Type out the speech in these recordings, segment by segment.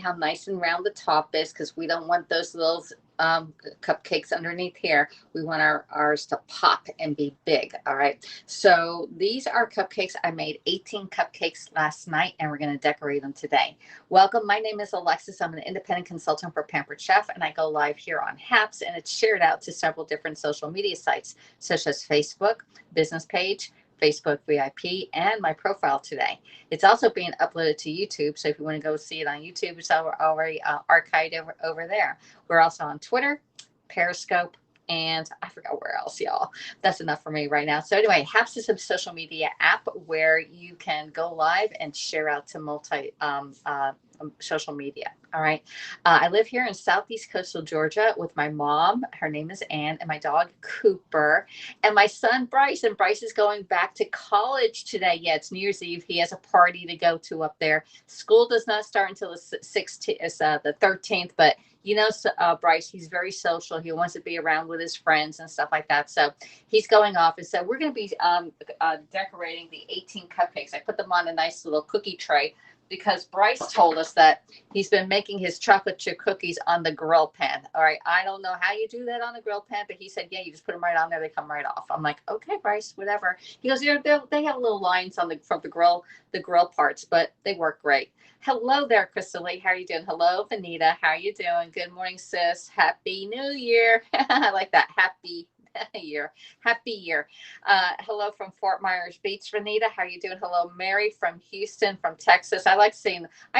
how nice and round the top is because we don't want those little cupcakes underneath here. We want ours to pop and be big. All right. So these are cupcakes. I made 18 cupcakes last night and we're going to decorate them today. Welcome. My name is Alexis. I'm an independent consultant for Pampered Chef and I go live here on Haps and it's shared out to several different social media sites such as Facebook, business page, Facebook VIP, and my profile today. It's also being uploaded to YouTube. So if you want to go see it on YouTube, it's already archived over there. We're also on Twitter, Periscope, and I forgot where else, y'all. That's enough for me right now. So anyway, Haps is a social media app where you can go live and share out to multi social media. All right. I live here in Southeast Coastal Georgia with my mom. Her name is Ann, and my dog Cooper, and my son Bryce. And Bryce is going back to college today. Yeah, it's New Year's Eve. He has a party to go to up there. School does not start until the 16th, the 13th, but you know, Bryce, he's very social. He wants to be around with his friends and stuff like that. So he's going off. And so we're going to be decorating the 18 cupcakes. I put them on a nice little cookie tray because Bryce told us that he's been making his chocolate chip cookies on the grill pan. All right. I don't know how you do that on the grill pan, but he said, yeah, you just put them right on there. They come right off. I'm like, okay, Bryce, whatever. He goes, they have little lines on from the grill parts, but they work great. Hello there, Crystal Lee. How are you doing? Hello, Vanita. How are you doing? Good morning, sis. Happy New Year. I like that. Happy year. Happy year. Hello from Fort Myers Beach, Vanita. How are you doing? Hello, Mary from Houston, from Texas. I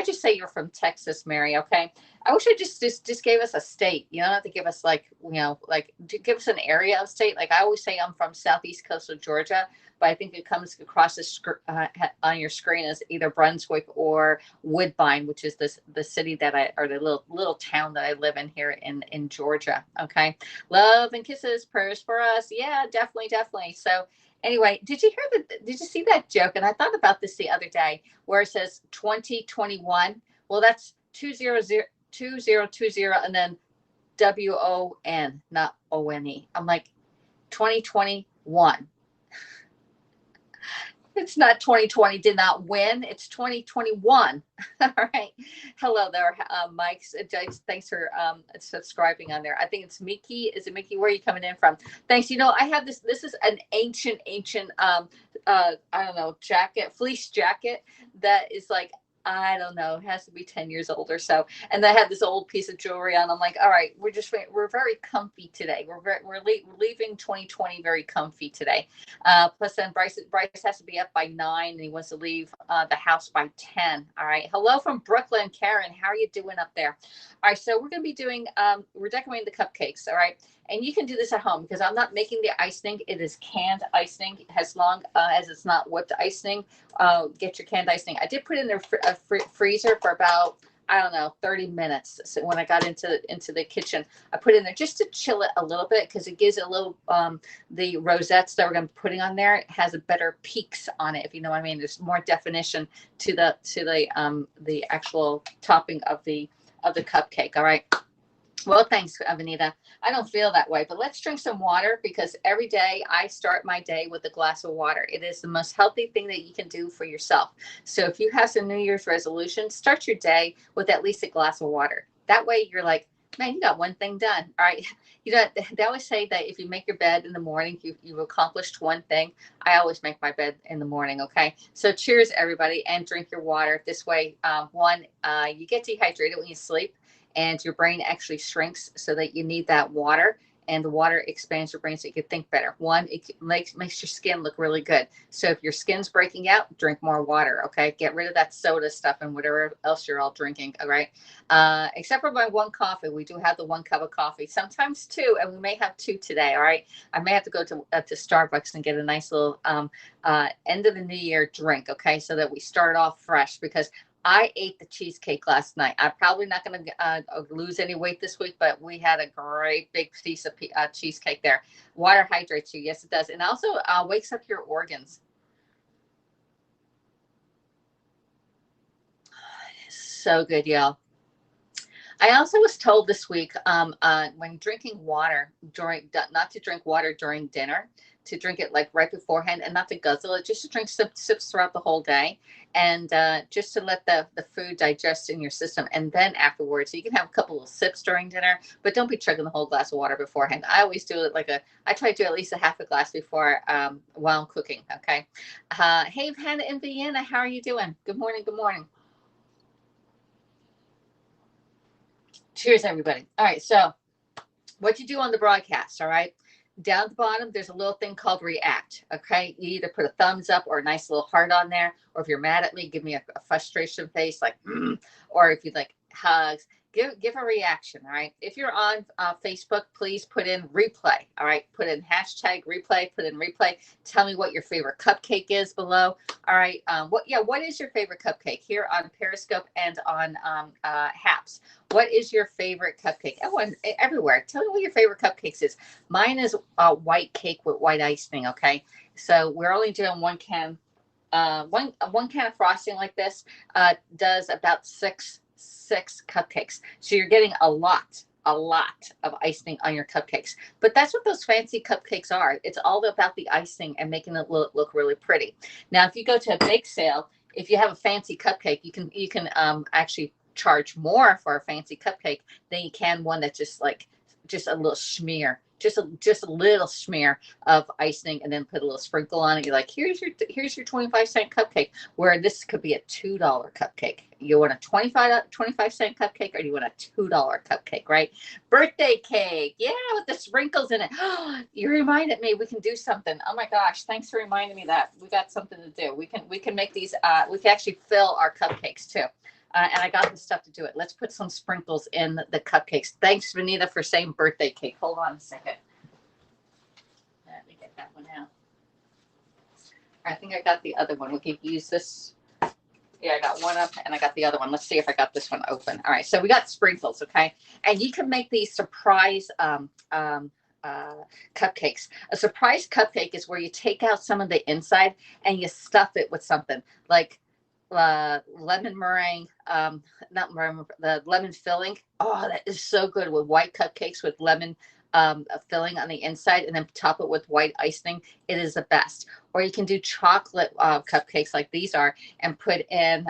just say you're from Texas, Mary. Okay. I wish I just gave us a state. You don't have to give us give us an area of state. Like I always say, I'm from Southeast Coastal Georgia, but I think it comes across on your screen as either Brunswick or Woodbine, which is the city or the little town that I live in here in Georgia. Okay. Love and kisses, prayers for us. Yeah, definitely, definitely. So anyway, did you see that joke? And I thought about this the other day where it says 2021. Well, that's 2020 and then WON, not ONE. I'm like 2021. It's not 2020 did not win. It's 2021. All right. Hello there, Mike. Thanks for subscribing on there. I think it's Mickey. Is it Mickey? Where are you coming in from? Thanks. You know, I have this. This is an ancient I don't know, fleece jacket that is like, I don't know, it has to be 10 years old or so. And I had this old piece of jewelry on. I'm like, all right, we're very comfy today. We're leaving 2020 very comfy today. Plus then Bryce has to be up by 9 and he wants to leave the house by 10. All right. Hello from Brooklyn, Karen. How are you doing up there? All right. So we're going to be doing, we're decorating the cupcakes. All right. And you can do this at home because I'm not making the icing. It is canned icing. As long as it's not whipped icing, get your canned icing. I did put it in a freezer for about, I don't know, 30 minutes. So when I got into the kitchen, I put it in there just to chill it a little bit because it gives it a little, the rosettes that we're going to be putting on there, it has a better peaks on it, if you know what I mean. There's more definition to the actual topping of the cupcake. All right. Well, thanks, Avenida. I don't feel that way, but let's drink some water because every day I start my day with a glass of water. It is the most healthy thing that you can do for yourself. So if you have some New Year's resolutions, start your day with at least a glass of water. That way you're like, man, you got one thing done. All right. You know, they always say that if you make your bed in the morning, you've accomplished one thing. I always make my bed in the morning. Okay. So cheers, everybody, and drink your water. This way, you get dehydrated when you sleep. And your brain actually shrinks so that you need that water, and the water expands your brain so you can think better. One, it makes your skin look really good. So if your skin's breaking out, drink more water. Okay, get rid of that soda stuff and whatever else you're all drinking. All right, except for my one coffee, we do have the 1 cup of coffee, sometimes 2, and we may have 2 today. All right, I may have to go to Starbucks and get a nice little end of the new year drink. Okay, so that we start off fresh because I ate the cheesecake last night. I'm probably not going to lose any weight this week, but we had a great big piece of cheesecake there. Water hydrates you. Yes, it does. And also wakes up your organs. So good, y'all. I also was told this week when drinking water not to drink water during dinner to drink it like right beforehand, and not to guzzle it, just to drink sips throughout the whole day, and just to let the food digest in your system. And then afterwards, you can have a couple of sips during dinner, but don't be chugging the whole glass of water beforehand. I always do it I try to do at least a half a glass before while I'm cooking. Okay. Hey, Hannah in Vienna, how are you doing? Good morning. Good morning. Cheers, everybody. All right. So what you do on the broadcast, all right? Down at the bottom, there's a little thing called react. Okay. You either put a thumbs up or a nice little heart on there. Or if you're mad at me, give me a frustration face, like, or if you'd like hugs, give a reaction. All right. If you're on Facebook, please put in replay. All right. Put in hashtag replay, put in replay. Tell me what your favorite cupcake is below. All right. What is your favorite cupcake here on Periscope and on Haps? What is your favorite cupcake? Everyone, everywhere. Tell me what your favorite cupcakes is. Mine is white cake with white icing. Okay. So we're only doing one can. One can of frosting like this does about six cupcakes. So you're getting a lot of icing on your cupcakes. But that's what those fancy cupcakes are. It's all about the icing and making it look really pretty. Now, if you go to a bake sale, if you have a fancy cupcake, you can actually charge more for a fancy cupcake than you can one that's just a little smear. Just a little smear of icing, and then put a little sprinkle on it. You're like, here's your 25-cent cupcake. Where this could be a $2 cupcake. You want a 25-cent cupcake, or do you want a $2 cupcake, right? Birthday cake, yeah, with the sprinkles in it. You reminded me. We can do something. Oh my gosh, thanks for reminding me that we got something to do. We can make these. We can actually fill our cupcakes too. And I got the stuff to do it. Let's put some sprinkles in the cupcakes. Thanks, Vanita, for saying birthday cake. Hold on a second. Let me get that one out. I think I got the other one. We could use this. Yeah, I got one up, and I got the other one. Let's see if I got this one open. All right, so we got sprinkles, okay? And you can make these surprise cupcakes. A surprise cupcake is where you take out some of the inside and you stuff it with something like lemon meringue, not meringue, the lemon filling. Oh, that is so good with white cupcakes with lemon filling on the inside, and then top it with white icing. It is the best. Or you can do chocolate cupcakes like these are, and put in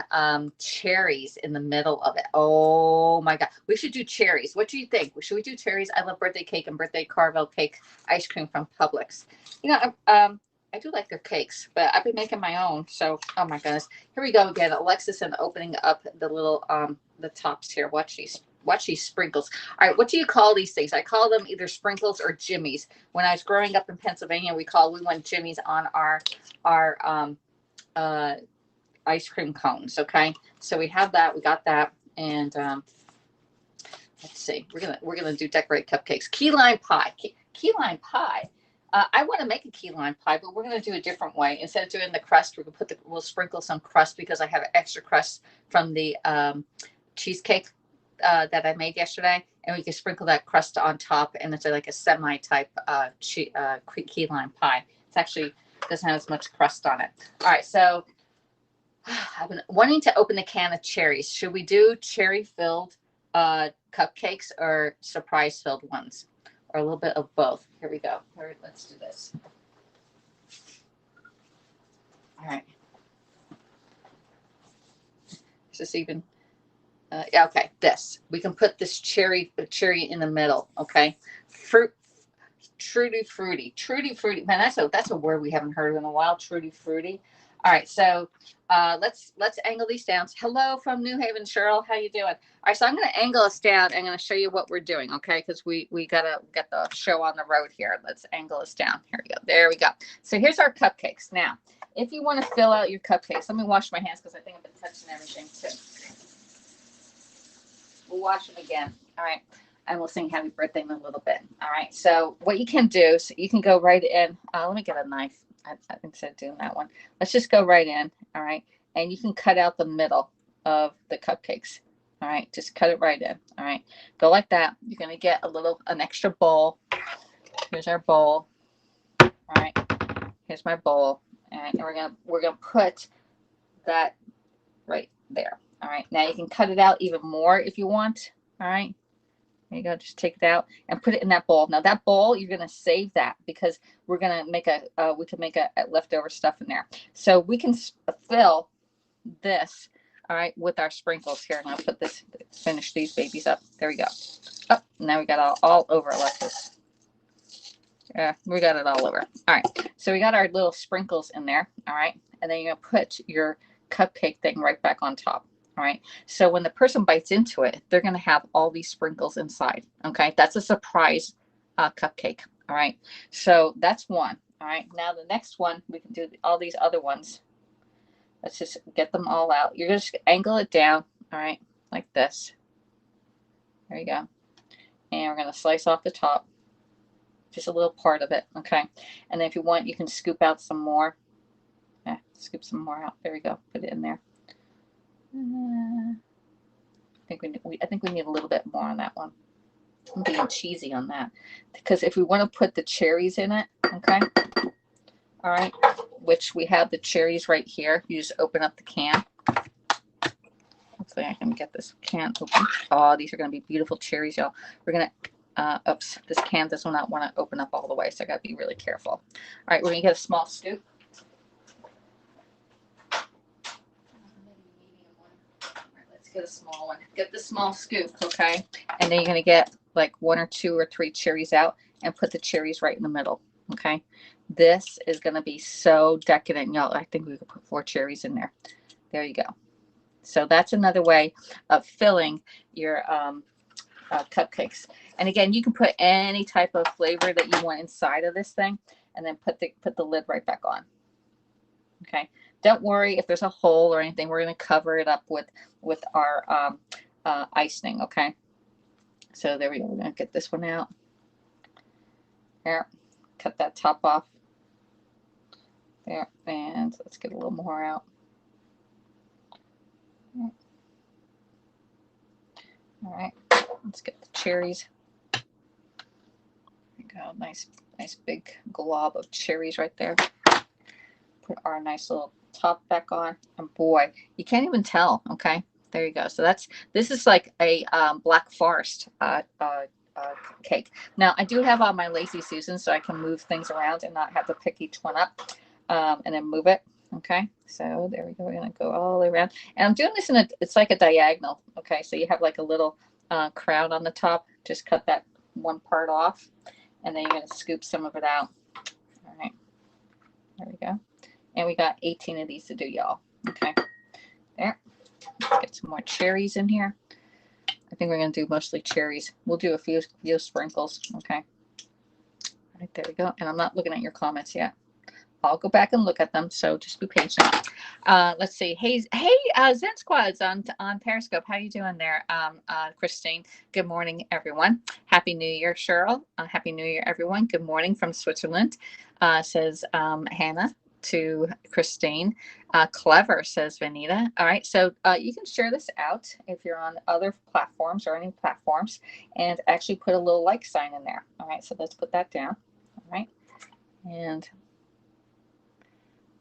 cherries in the middle of it. Oh my God, we should do cherries. What do you think? Should we do cherries? I love birthday cake and birthday Carvel cake ice cream from Publix. You know, I do like their cakes, but I've been making my own. So, oh my goodness. Here we go again. Alexis and opening up the little, the tops here. Watch these sprinkles. All right. What do you call these things? I call them either sprinkles or jimmies. When I was growing up in Pennsylvania, we went jimmies on our ice cream cones. Okay. So we have that. We got that. And, let's see, we're going to do decorate cupcakes. Key lime pie. Key lime pie. I want to make a key lime pie, but we're going to do a different way. Instead of doing the crust, we'll sprinkle some crust because I have extra crust from the cheesecake that I made yesterday, and we can sprinkle that crust on top, and it's like a semi-type key lime pie. It's actually doesn't have as much crust on it. All right, so I've been wanting to open a can of cherries. Should we do cherry-filled cupcakes or surprise-filled ones? Or a little bit of both. Here we go. Let's do this. All right. Is this even? Yeah. Okay. This. We can put this cherry in the middle. Okay. Trudy fruity. Man, that's a word we haven't heard in a while. Trudy fruity. All right, so let's angle these down. Hello from New Haven, Cheryl. How you doing? All right, so I'm going to angle us down. I'm going to show you what we're doing, okay? Because we got to get the show on the road here. Let's angle us down. Here we go. There we go. So here's our cupcakes. Now, if you want to fill out your cupcakes, let me wash my hands because I think I've been touching everything too. We'll wash them again. All right, and we'll sing happy birthday in a little bit. All right, so what you can do, so you can go right in. Let me get a knife. Instead of doing that one, let's just go right in. All right, and you can cut out the middle of the cupcakes. All right, just cut it right in. All right, go like that. You're gonna get an extra bowl. Here's our bowl. All right, here's my bowl, and we're gonna put that right there. All right, now you can cut it out even more if you want. All right, There you go. Just take it out and put it in that bowl. Now that bowl, you're going to save that because we're going to make we can make a leftover stuff in there. So we can fill this, all right, with our sprinkles here. And I'll put this, finish these babies up. There we go. Oh, now we got all over Alexis. Yeah, we got it all over. All right. So we got our little sprinkles in there. All right. And then you're going to put your cupcake thing right back on top. All right. So when the person bites into it, they're going to have all these sprinkles inside. Okay. That's a surprise cupcake. All right. So that's one. All right. Now the next one, we can do all these other ones. Let's just get them all out. You're just angle it down. All right. Like this. There you go. And we're going to slice off the top. Just a little part of it. Okay. And then if you want, you can scoop out some more. Yeah, scoop some more out. There we go. Put it in there. I think we need a little bit more on that one. I'm being cheesy on that because if we want to put the cherries in it, okay, all right, which we have the cherries right here. You just open up the can. Hopefully I can get this can open. Oh, these are going to be beautiful cherries, y'all. We're going to, oops, this can does not want to open up all the way, so I got to be really careful. All right, we're going to get a small scoop. Get a small one. Get the small scoop, okay? And then you're going to get like 1 or 2 or 3 cherries out and put the cherries right in the middle, okay? This is going to be so decadent, y'all. I think we could put 4 cherries in there. There you go. So that's another way of filling your cupcakes. And again, you can put any type of flavor that you want inside of this thing, and then put the lid right back on. Okay. Don't worry if there's a hole or anything. We're going to cover it up with our icing. Okay. So there we go. We're going to get this one out. There. Cut that top off. There. And let's get a little more out. All right. Let's get the cherries. There we go. Nice big glob of cherries right there. Put our nice little top back on, and boy, you can't even tell. Okay, there you go. So this is like a Black Forest cake. Now I do have on my Lazy Susan, so I can move things around and not have to pick each one up and then move it. Okay, so there we go. We're gonna go all the way around, and I'm doing this it's like a diagonal. Okay, so you have like a little crown on the top. Just cut that one part off, and then you're gonna scoop some of it out. All right, there we go. And we got 18 of these to do, y'all. Okay. There. Let's get some more cherries in here. I think we're going to do mostly cherries. We'll do a few sprinkles. Okay. All right, there we go. And I'm not looking at your comments yet. I'll go back and look at them, so just be patient. Let's see. Hey, Zen Squads on Periscope. How you doing there, Christine? Good morning, everyone. Happy New Year, Cheryl. Happy New Year, everyone. Good morning from Switzerland, says Hannah. To Christine. Clever, says Vanita. All right, so you can share this out if you're on other platforms or any platforms, and actually put a little like sign in there. All right, so let's put that down. All right, and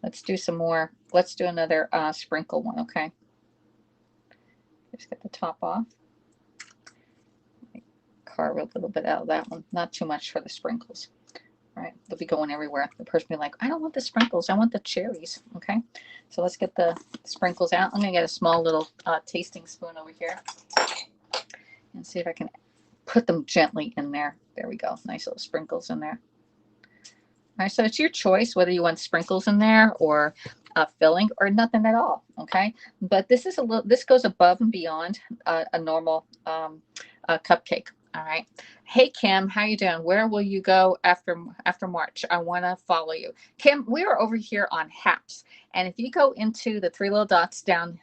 let's do some more. Let's do another sprinkle one. Okay, just get the top off. Carve a little bit out of that one. Not too much for the sprinkles. Right, they'll be going everywhere. The person will be like, I don't want the sprinkles, I want the cherries. Okay, so let's get the sprinkles out. I'm gonna get a small little tasting spoon over here and see if I can put them gently in there. There we go. Nice little sprinkles in there. All right, so it's your choice whether you want sprinkles in there or filling or nothing at all. Okay, but this is this goes above and beyond a normal cupcake. All right. Hey, Kim, how you doing? Where will you go after March? I want to follow you. Kim, we are over here on Haps. And if you go into the 3 little dots down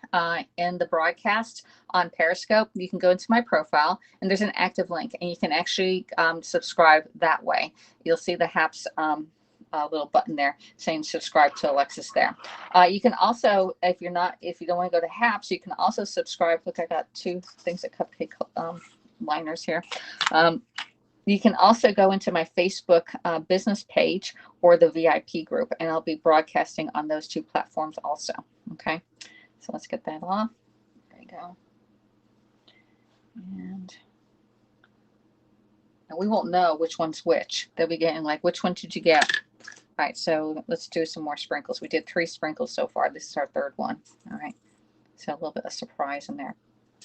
in the broadcast on Periscope, you can go into my profile, and there's an active link, and you can actually subscribe that way. You'll see the Haps little button there saying subscribe to Alexis there. You can also, if you don't want to go to Haps, you can also subscribe. Look, I got 2 things of cupcake liners here. You can also go into my Facebook business page or the VIP group, and I'll be broadcasting on those 2 platforms also. Okay, so let's get that off. There you go. And And we won't know which one's which. They'll be getting like, which one did you get? All right, so let's do some more sprinkles. We did 3 sprinkles so far. This is our 3rd one. All right, so a little bit of surprise in there.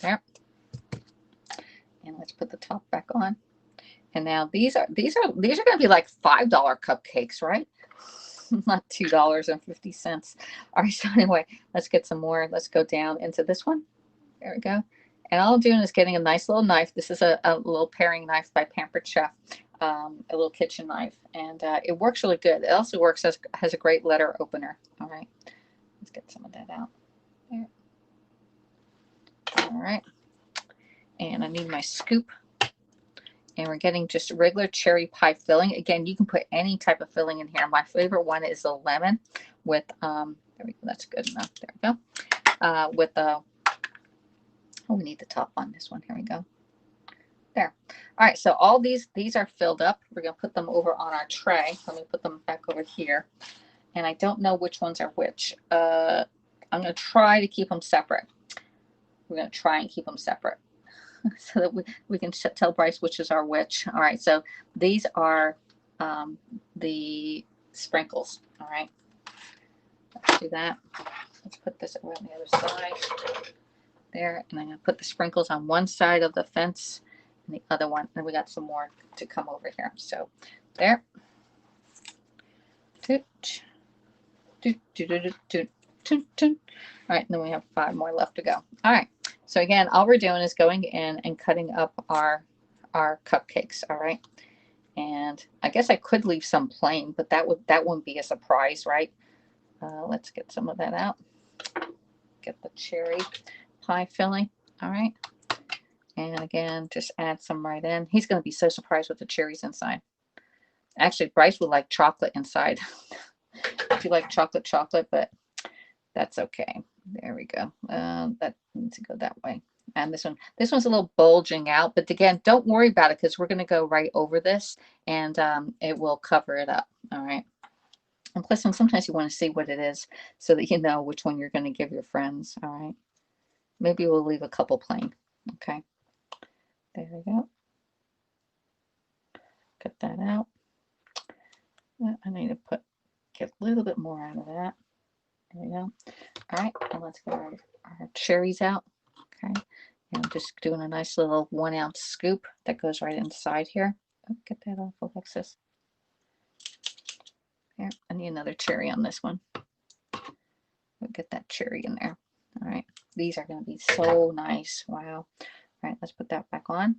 There. And let's put the top back on. And now these are going to be like $5 cupcakes, right? Not $2.50. All right, so anyway, let's get some more. Let's go down into this one. There we go. And all I'm doing is getting a nice little knife. This is a little paring knife by Pampered Chef, a little kitchen knife, and it works really good. It also works as has a great letter opener. All right, let's get some of that out. There. All right, and I need my scoop. And we're getting just regular cherry pie filling. Again, you can put any type of filling in here. My favorite one is the lemon with, there we go, that's good enough. There we go. With oh, we need the top on this one. Here we go. There. All right, so all these are filled up. We're going to put them over on our tray. Let me put them back over here. And I don't know which ones are which. I'm going to try to keep them separate. We're going to try and keep them separate, so that we can tell Bryce which is our which. All right, so these are the sprinkles. All right, let's do that. Let's put this over on the other side there, and I'm going to put the sprinkles on one side of the fence and the other one, and we got some more to come over here. So there. All right, and then we have 5 more left to go. All right. So again, all we're doing is going in and cutting up our cupcakes. All right. And I guess I could leave some plain, but that wouldn't be a surprise, right? Let's get some of that out. Get the cherry pie filling. All right. And again, just add some right in. He's going to be so surprised with the cherries inside. Actually, Bryce would like chocolate inside. If you like chocolate, but that's okay. There we go. That needs to go that way. And this one's a little bulging out, but again, don't worry about it because we're going to go right over this and it will cover it up. All right. And plus, sometimes you want to see what it is so that you know which one you're going to give your friends. All right. Maybe we'll leave a couple plain. Okay. There we go. Cut that out. I need to get a little bit more out of that. There we go. All right, and let's get our cherries out. Okay, and I'm just doing a nice little 1 ounce scoop that goes right inside here. Oh, get that off, Alexis. Here, I need another cherry on this one. We'll get that cherry in there. All right, these are going to be so nice. Wow. All right, let's put that back on.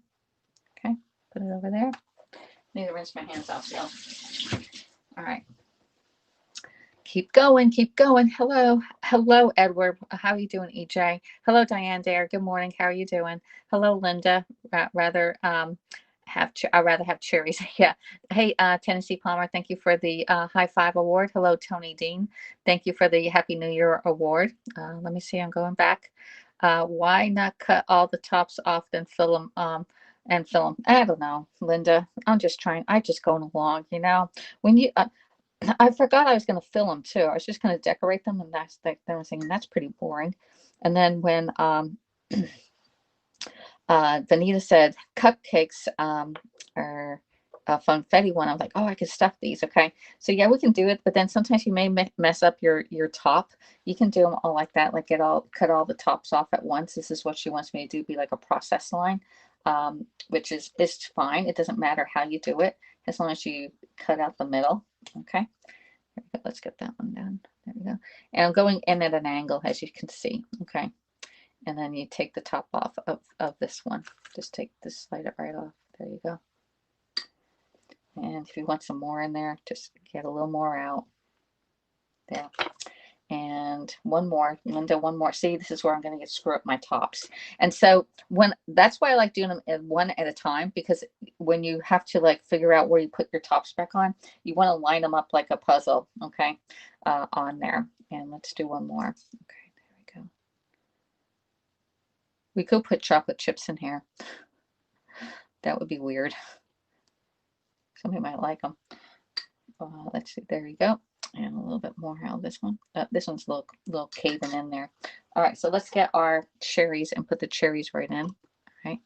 Okay, put it over there. I need to rinse my hands off still. All right. Keep going, keep going. Hello, Edward. How are you doing, EJ? Hello, Diane Dare. Good morning. How are you doing? Hello, Linda. I'd rather have cherries. Yeah. Hey, Tennessee Palmer. Thank you for the high 5 award. Hello, Tony Dean. Thank you for the Happy New Year award. Let me see. I'm going back. Why not cut all the tops off and fill them? And fill them. I don't know, Linda. I'm just going along. You know, when you. I forgot I was going to fill them too. I was just going to decorate them, and then I was thinking that's pretty boring. And then when Vanita said cupcakes are a funfetti one, I was like, oh, I could stuff these. Okay, so yeah, we can do it. But then sometimes you may mess up your top. You can do them all like that, like cut all the tops off at once. This is what she wants me to do, be like a process line, which is fine. It doesn't matter how you do it as long as you cut out the middle. Okay, let's get that one done. There we go. And I'm going in at an angle, as you can see. Okay, and then you take the top off of this one. Just slide it right off. There you go. And if you want some more in there, just get a little more out. There. And one more, Linda, one more. See, this is where I'm going to screw up my tops. And so that's why I like doing them one at a time, because when you have to like figure out where you put your tops back on, you want to line them up like a puzzle. Okay, on there. And let's do one more. Okay, there we go. We could put chocolate chips in here. That would be weird. Somebody might like them. Let's see. There we go. And a little bit more out of this one. This one's a little caving in there. All right, so let's get our cherries and put the cherries right in. All right,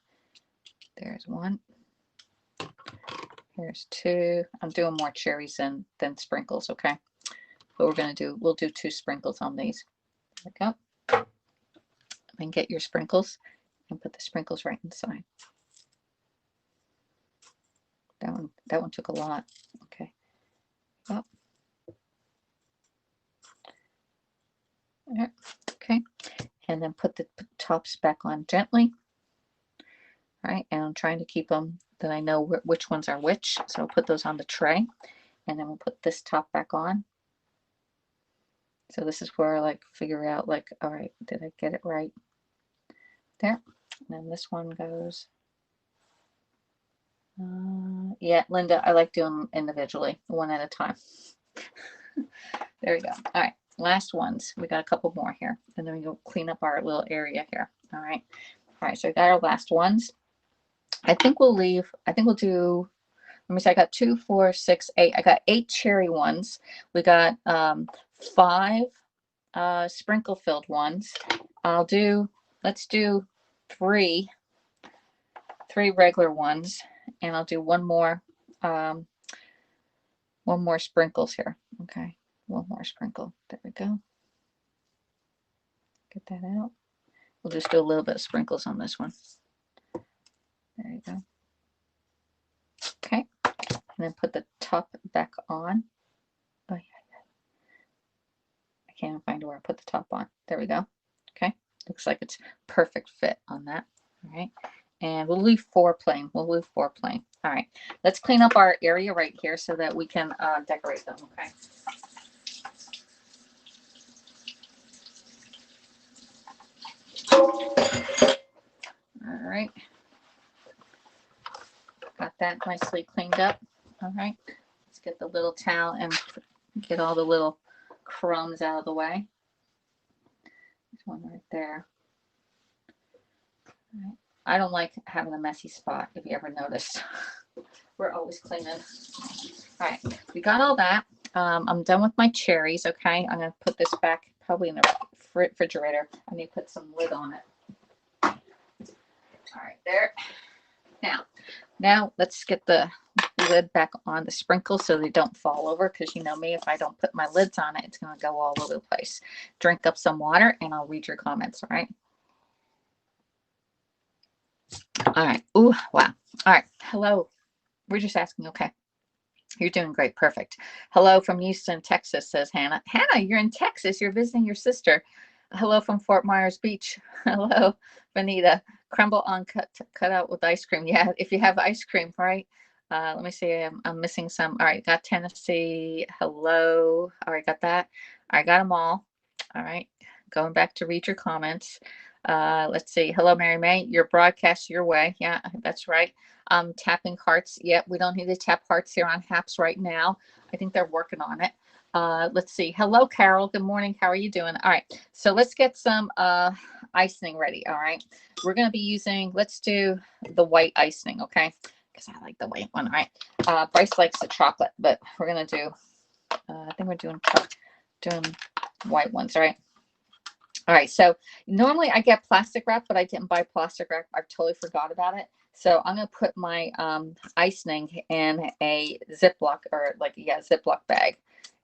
there's one. Here's 2. I'm doing more cherries than sprinkles, okay? But we'll do 2 sprinkles on these. There we go. And get your sprinkles and put the sprinkles right inside. That one took a lot. Okay. Yep. Okay. And then put the tops back on gently. All right. And I'm trying to keep them that I know which ones are which. So I'll put those on the tray. And then we'll put this top back on. So this is where I like figure out like, all right, did I get it right? There. And then this one goes. Yeah, Linda, I like doing them individually, one at a time. There we go. All right, last ones. We got a couple more here, and then we go clean up our little area here. All right. So we got our last ones. I think we'll do, let me see, I got 2, 4, 6, 8. I got 8 cherry ones. We got 5 sprinkle filled ones. Let's do 3 regular ones, and I'll do one more sprinkles here. Okay, one more sprinkle. There we go. Get that out. We'll just do a little bit of sprinkles on this one. There you go. Okay, and then put the top back on. Oh yeah, I can't even find where I put the top on. There we go. Okay, looks like it's perfect fit on that. All right. And we'll leave 4 plain. We'll leave 4 plain. All right. Let's clean up our area right here so that we can decorate them. Okay. All right. Got that nicely cleaned up. All right. Let's get the little towel and get all the little crumbs out of the way. There's one right there. All right. I don't like having a messy spot, if you ever noticed. We're always cleaning. All right, we got all that. I'm done with my cherries, okay? I'm going to put this back probably in the refrigerator. I need to put some lid on it. All right, there. Now let's get the lid back on the sprinkles so they don't fall over, because you know me, if I don't put my lids on it, it's going to go all over the place. Drink up some water, and I'll read your comments, all right? All right. Ooh, wow. All right. Hello. We're just asking. Okay. You're doing great. Perfect. Hello from Houston, Texas, says Hannah. Hannah, you're in Texas. You're visiting your sister. Hello from Fort Myers Beach. Hello, Vanita. Crumble on cut out with ice cream. Yeah, if you have ice cream, right? Let me see. I'm missing some. All right. Got Tennessee. Hello. All right. Got that. I got them all. All right. Going back to read your comments. Let's see. Hello, Mary May. Your broadcast your way. Yeah, that's right. Tapping hearts. Yep, we don't need to tap hearts here on Haps right now. I think they're working on it. Let's see. Hello, Carol. Good morning. How are you doing? All right. So let's get some icing ready. All right. We're going to be using, let's do the white icing, okay? Because I like the white one. All right. Bryce likes the chocolate, but we're going to do, I think we're doing white ones, all right? All right, so normally I get plastic wrap, but I didn't buy plastic wrap. I totally forgot about it. So I'm going to put my icing in a Ziploc Ziploc bag.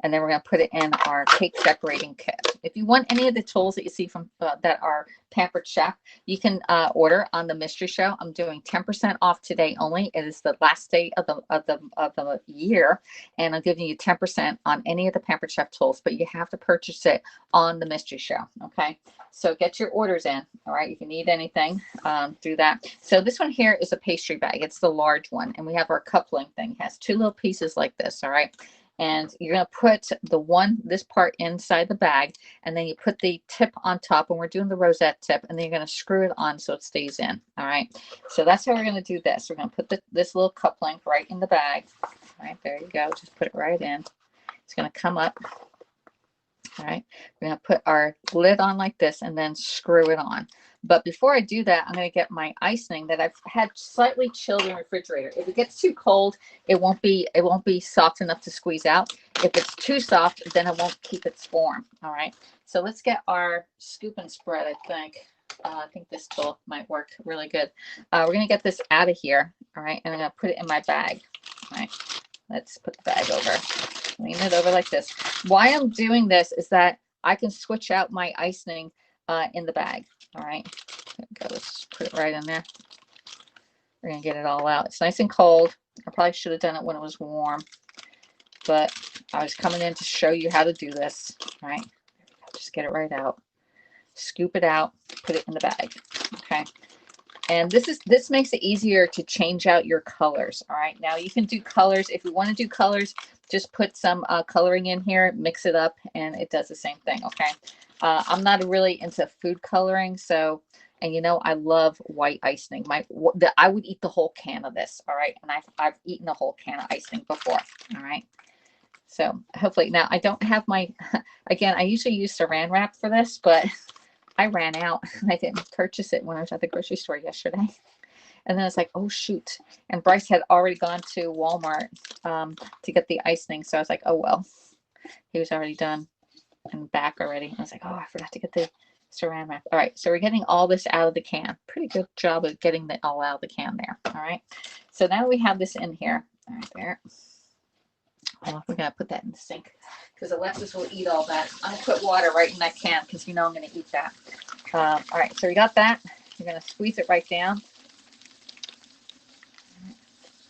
And then we're going to put it in our cake decorating kit. If you want any of the tools that you see from that are Pampered Chef, you can order on the Mystery Show. I'm doing 10% off today only. It is the last day of the year, and I'm giving you 10% on any of the Pampered Chef tools. But you have to purchase it on the Mystery Show. Okay, so get your orders in. All right, if you need anything, do that. So this one here is a pastry bag. It's the large one, and we have our coupling thing. It has 2 little pieces like this. All right. And you're going to put this part inside the bag, and then you put the tip on top, and we're doing the rosette tip, and then you're going to screw it on so it stays in. All right. So that's how we're going to do this. We're going to put this little coupling right in the bag. All right. There you go. Just put it right in. It's going to come up. All right. We're going to put our lid on like this and then screw it on. But before I do that, I'm going to get my icing that I've had slightly chilled in the refrigerator. If it gets too cold, it won't be soft enough to squeeze out. If it's too soft, then it won't keep its form. All right. So let's get our scoop and spread. I think this tool might work really good. We're going to get this out of here. All right. And I'm going to put it in my bag. All right, let's put the bag over. Lean it over like this. Why I'm doing this is that I can switch out my icing in the bag. All right, there we go. Let's put it right in there. We're gonna get it all out. It's nice and cold. I probably should have done it when it was warm, but I was coming in to show you how to do this. All right, just get it right out. Scoop it out, put it in the bag. Okay. And this makes it easier to change out your colors. All right, now you can do colors. If you want to do colors, just put some coloring in here, mix it up, and it does the same thing. Okay, I'm not really into food coloring, so, and you know, I love white icing. I would eat the whole can of this. All right, and I've eaten a whole can of icing before. All right, so hopefully now I don't have my again. I usually use Saran wrap for this, but I ran out. I didn't purchase it when I was at the grocery store yesterday. And then it's like, oh, shoot. And Bryce had already gone to Walmart to get the icing. So I was like, oh, well, he was already done and back already. I was like, oh, I forgot to get the Saran wrap. All right. So we're getting all this out of the can. Pretty good job of getting it all out of the can there. All right. So now we have this in here. All right, there. Oh, we're going to put that in the sink because Alexis will eat all that. I'm going to put water right in that can because you know I'm going to eat that. All right, so we got that. We're going to squeeze it right down.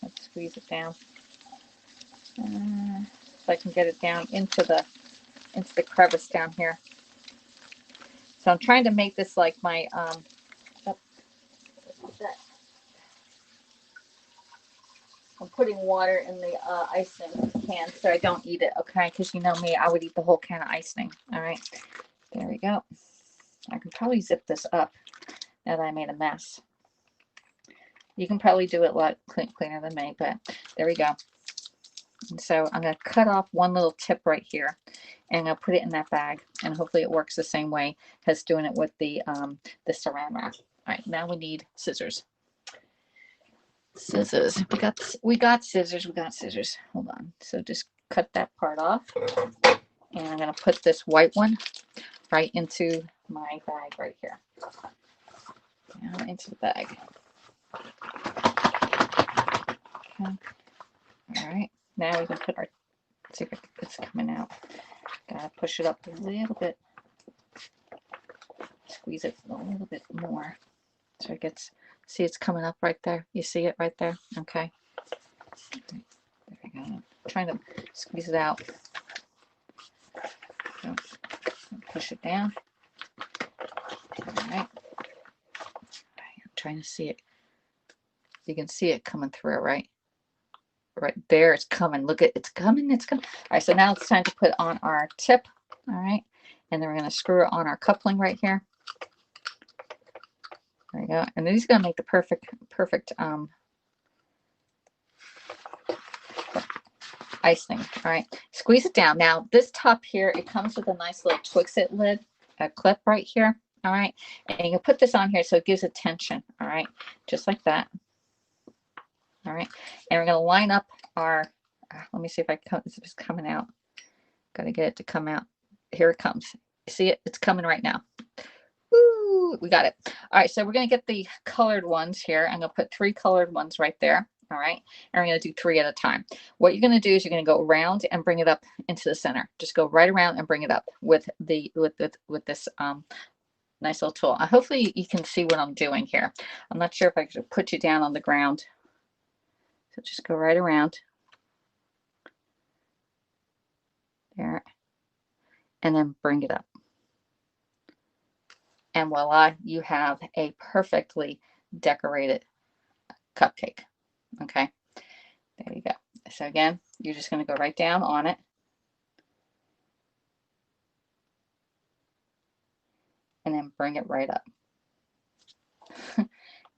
Let's squeeze it down. So I can get it down into the crevice down here. So I'm trying to make this like my I'm putting water in the icing can so I don't eat it, okay? Because you know me, I would eat the whole can of icing. All right, there we go. I can probably zip this up now that I made a mess. You can probably do it a lot cleaner than me, but there we go. And so I'm going to cut off one little tip right here, and I'll put it in that bag, and hopefully it works the same way as doing it with the Saran wrap. All right, now we need scissors. Scissors. We got scissors. We got scissors. Hold on. So just cut that part off, and I'm going to put this white one right into my bag right here. Now into the bag. Okay. All right. Now we can put our. See if it's coming out. Gotta push it up a little bit. Squeeze it a little bit more so it gets. See, it's coming up right there. You see it right there? Okay. There we go. I'm trying to squeeze it out. So, push it down. All right. I'm trying to see it. You can see it coming through, right? Right there, it's coming. Look at it's coming. It's coming. All right. So now it's time to put on our tip. All right. And then we're going to screw it on our coupling right here. There you go. And this is going to make the perfect icing. All right. Squeeze it down. Now this top here, it comes with a nice little Twix-It lid, a clip right here. All right. And you can put this on here so it gives it tension. All right. Just like that. All right. And we're going to line up our, let me see if it's coming out. Got to get it to come out. Here it comes. You see it? It's coming right now. Woo, we got it. All right, so we're going to get the colored ones here. I'm going to put 3 colored ones right there. All right, and we're going to do 3 at a time. What you're going to do is you're going to go around and bring it up into the center. Just go right around and bring it up with this nice little tool. Hopefully you can see what I'm doing here. I'm not sure if I should put you down on the ground. So just go right around there, and then bring it up. And voila, you have a perfectly decorated cupcake. Okay, there you go. So again, you're just going to go right down on it. And then bring it right up.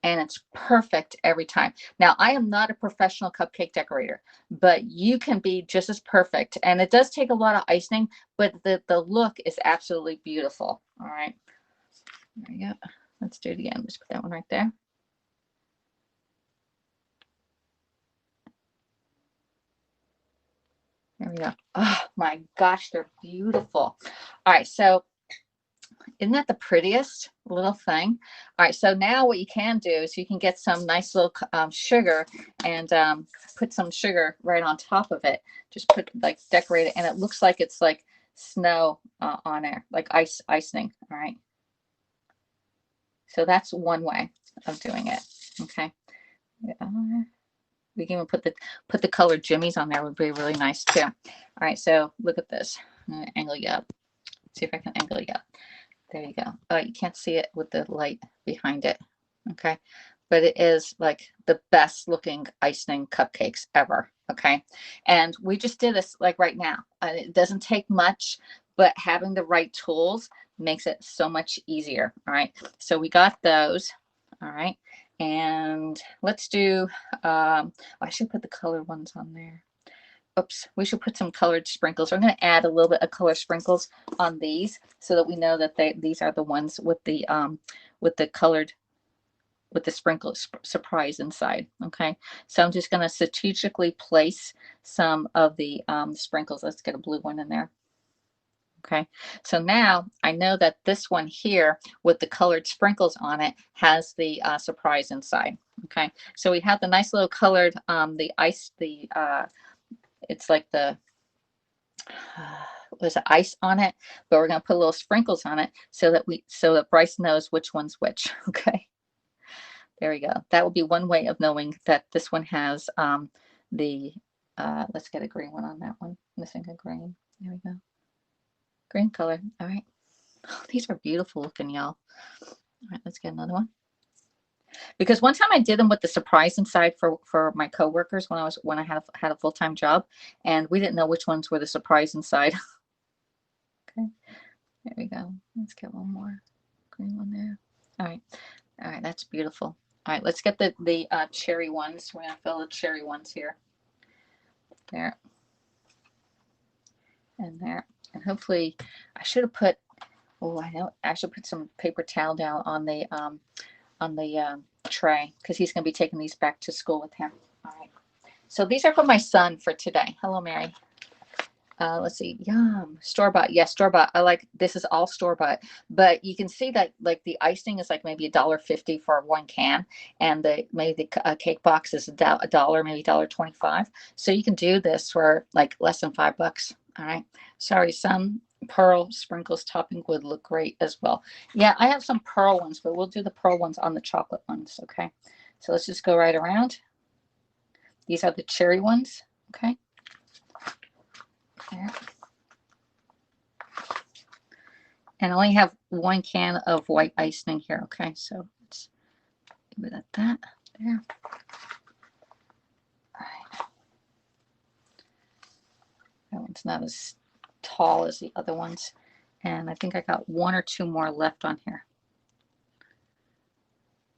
And it's perfect every time. Now, I am not a professional cupcake decorator, but you can be just as perfect. And it does take a lot of icing, but the look is absolutely beautiful. All right. There you go. Let's do it again. Just put that one right there. There we go. Oh my gosh, they're beautiful. All right, so Isn't that the prettiest little thing? All right, so now what you can do is you can get some nice little sugar and put some sugar right on top of it. Just put, like, decorate it, and it looks like it's like snow on there, like icing. All right. So that's one way of doing it. Okay. We can even put the colored jimmies on there, would be really nice too. All right, so look at this. I'm gonna angle you up. See if I can angle you up. There you go. Oh, you can't see it with the light behind it. Okay. But it is like the best looking icing cupcakes ever. Okay. And we just did this like right now. It doesn't take much, but having the right tools makes it so much easier. All right. So we got those. All right. And let's do, I should put the colored ones on there. Oops, we should put some colored sprinkles. I'm going to add a little bit of color sprinkles on these so that we know that these are the ones with the colored, with the sprinkle surprise inside. Okay, so I'm just going to strategically place some of the sprinkles. Let's get a blue one in there. Okay, so now I know that this one here with the colored sprinkles on it has the surprise inside. Okay, so we have the nice little colored it's like the was ice on it, but we're going to put little sprinkles on it so that Bryce knows which one's which. Okay, there we go. That will be one way of knowing that this one has let's get a green one on that one. Missing a green. There we go. Green color. All right. Oh, these are beautiful looking, y'all. All right, let's get another one. Because one time I did them with the surprise inside for my coworkers when I had a full-time job, and we didn't know which ones were the surprise inside. Okay, there we go. Let's get one more green one there. All right, that's beautiful. All right, let's get the cherry ones. We're gonna fill the cherry ones here. There and there, and hopefully I should have put. Oh, I know. I should put some paper towel down on the tray because he's going to be taking these back to school with him. All right. So these are for my son for today. Hello, Mary. Let's see. Yum. Store-bought. Yes, store-bought. I like this is all store-bought, but you can see that like the icing is like maybe $1.50 for one can, and maybe the cake box is a dollar, maybe $1.25. So you can do this for like less than $5. All right. Sorry, some pearl sprinkles topping would look great as well. Yeah, I have some pearl ones, but we'll do the pearl ones on the chocolate ones. Okay, so let's just go right around. These are the cherry ones. Okay, there. And I only have one can of white icing here. Okay, so let's leave it at that. There. All right. That one's not as tall as the other ones, and I think I got one or two more left on here.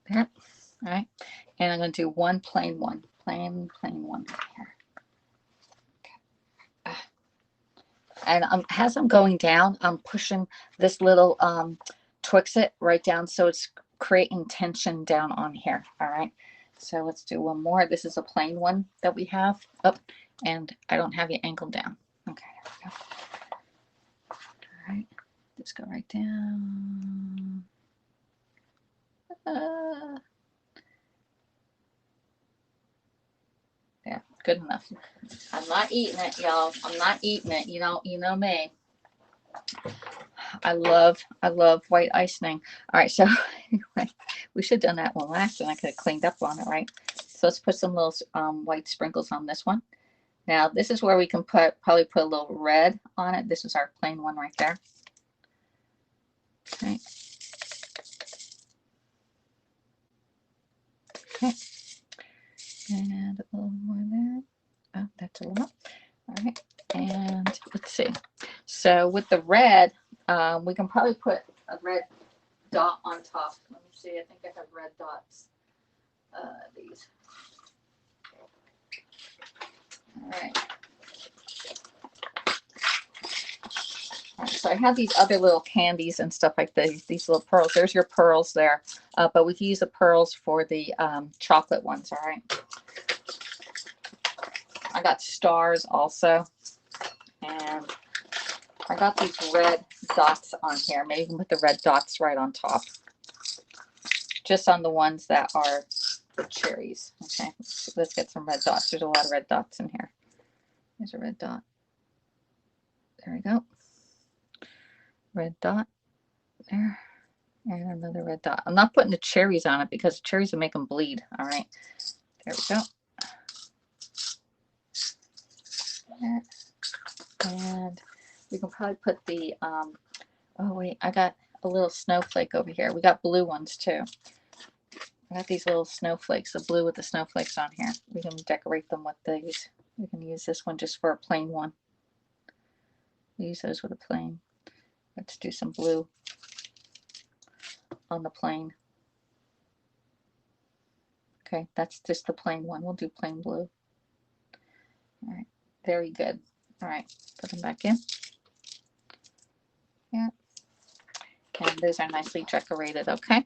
There. All right, and I'm going to do one plain one, plain one right here. Okay. And as I'm going down, I'm pushing this little Twix-It right down so it's creating tension down on here. All right, so let's do one more. This is a plain one that we have. Oh, and I don't have you angled down. Okay, there we go. All right, just go right down. Yeah, good enough. I'm not eating it, y'all. I'm not eating it. You know me. I love white icing. All right, so anyway, we should have done that one last, and I could have cleaned up on it, right? So let's put some little white sprinkles on this one. Now this is where we can probably put a little red on it. This is our plain one right there. Okay. Okay. And a little more there. Oh, that's a lot. All right. And let's see. So with the red, we can probably put a red dot on top. Let me see. I think I have red dots. These. All right. So I have these other little candies and stuff like these little pearls. There's your pearls there, but we can use the pearls for the chocolate ones. All right. I got stars also, and I got these red dots on here. Maybe you can put the red dots right on top. Just on the ones that are the cherries. Okay, let's get some red dots. There's a lot of red dots in here. There's a red dot. There we go. Red dot there. And another red dot. I'm not putting the cherries on it because cherries will make them bleed. All right. There we go. There. And we can probably put the, oh wait, I got a little snowflake over here. We got blue ones too. I got these little snowflakes, the blue with the snowflakes on here. We can decorate them with these. We can use this one just for a plain one. We use those with a plain. Let's do some blue on the plain. Okay, that's just the plain one. We'll do plain blue. All right, very good. All right, put them back in. Yeah, and those are nicely decorated. Okay,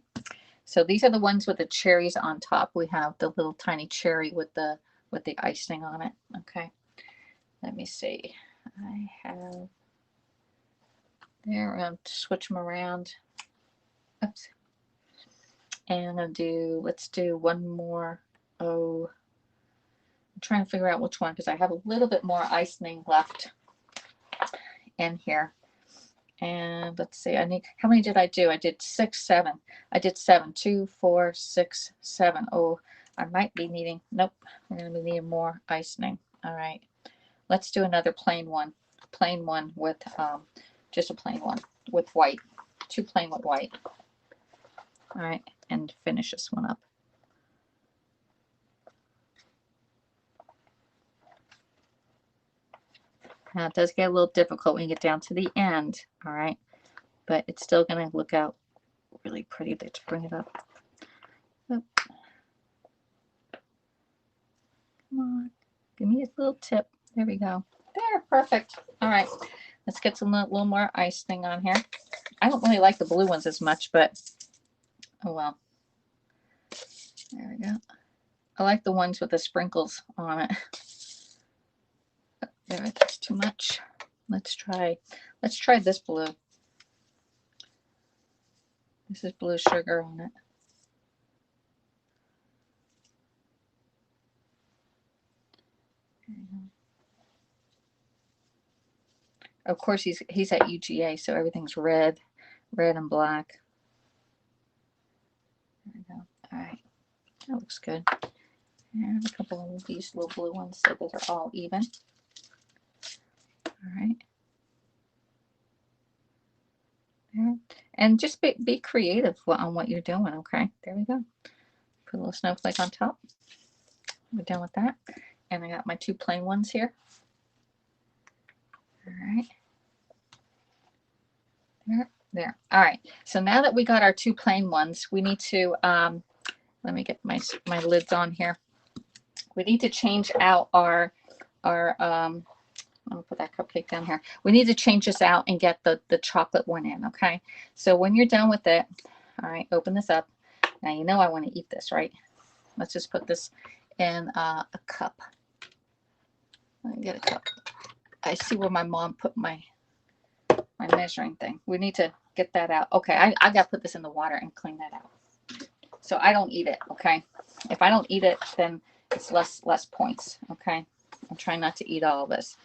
so these are the ones with the cherries on top. We have the little tiny cherry with the icing on it. Okay, let me see. I have there. I'm going to switch them around. Oops. And I'm going to do, let's do one more. Oh, I'm trying to figure out which one because I have a little bit more icing left in here. And let's see, I need, how many did I do? I did 6, 7. I did 7, 2, 4, 6, 7. Oh, I might be needing, nope, I'm going to be needing more icing. All right, let's do another plain one with, just a plain one with white, 2 plain with white. All right, and finish this one up. Now it does get a little difficult when you get down to the end, all right, but it's still going to look out really pretty. Let's bring it up. Oh. Come on, give me a little tip. There we go. There, perfect. All right, let's get some little more icing on here. I don't really like the blue ones as much, but oh well. There we go. I like the ones with the sprinkles on it. There, that's too much. Let's try this blue. This is blue sugar on it. Of course, he's at UGA, so everything's red and black. There we go. All right, that looks good. And a couple of these little blue ones, so those are all even. All right. There. And just be creative on what you're doing. Okay, there we go. Put a little snowflake on top. We're done with that. And I got my 2 plain ones here. All right. There. All right. So now that we got our 2 plain ones, we need to, let me get my lids on here. We need to change out our I'll put that cupcake down here. We need to change this out and get the chocolate one in, okay? So when you're done with it, all right, open this up. Now you know I want to eat this, right? Let's just put this in a cup. Let me get a cup. I see where my mom put my measuring thing. We need to get that out. Okay, I got to put this in the water and clean that out. So I don't eat it, okay? If I don't eat it, then it's less points, okay? I'm trying not to eat all of this.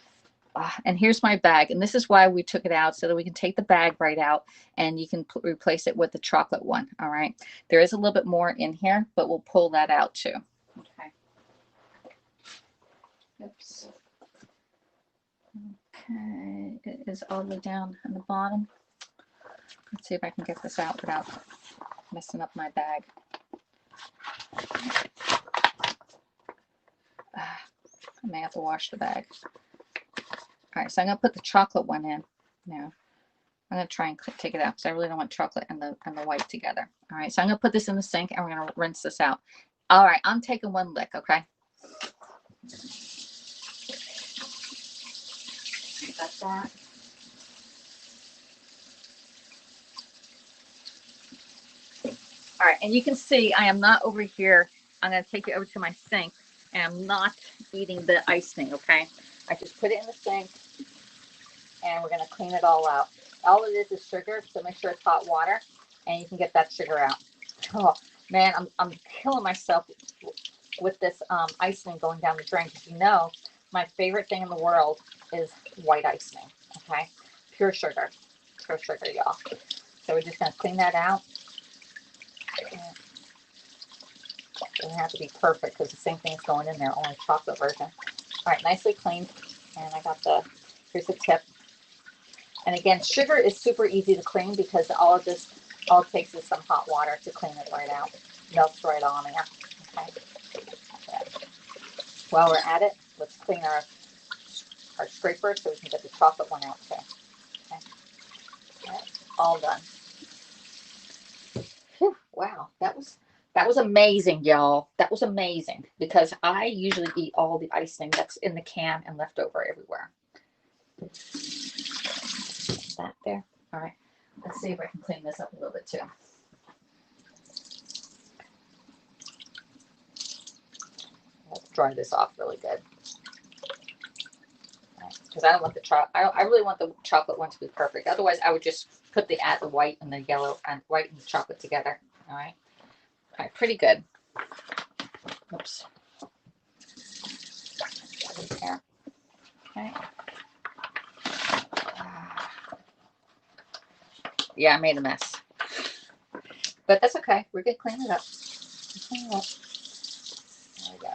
And here's my bag, and this is why we took it out, so that we can take the bag right out and you can replace it with the chocolate one. All right, there is a little bit more in here, but we'll pull that out too. Okay. Oops. Okay, it is all the way down on the bottom. Let's see if I can get this out without messing up my bag. I may have to wash the bag. All right, so I'm going to put the chocolate one in now. I'm going to try and take it out because I really don't want chocolate and the white together. All right, so I'm going to put this in the sink and we're going to rinse this out. All right, I'm taking one lick, okay? Got that. All right, and you can see I am not over here. I'm going to take it over to my sink, and I'm not eating the icing, okay? I just put it in the sink, and we're going to clean it all out. all it is sugar, so make sure it's hot water, and you can get that sugar out. Oh man, I'm killing myself with this icing going down the drain, because you know my favorite thing in the world is white icing. Okay, pure sugar, y'all. So we're just gonna clean that out. It doesn't have to be perfect because the same thing's going in there, only chocolate version. All right, nicely cleaned, and I got here's the tip. And again, sugar is super easy to clean because all it takes is some hot water to clean it right out. Melts right on there. Okay. While we're at it, let's clean our scraper so we can get the chocolate one out too. Okay. Right. All done. Whew, wow, that was amazing, y'all. That was amazing, because I usually eat all the icing that's in the can and left over everywhere. That there. All right. Let's see if I can clean this up a little bit too. Let's dry this off really good. Because I don't want the chocolate. I really want the chocolate one to be perfect. Otherwise, I would just put the white and the yellow and white and the chocolate together. All right. All right. Pretty good. Oops. There. Okay. Yeah, I made a mess, but that's okay. We're gonna clean it up. Clean it up. There we go.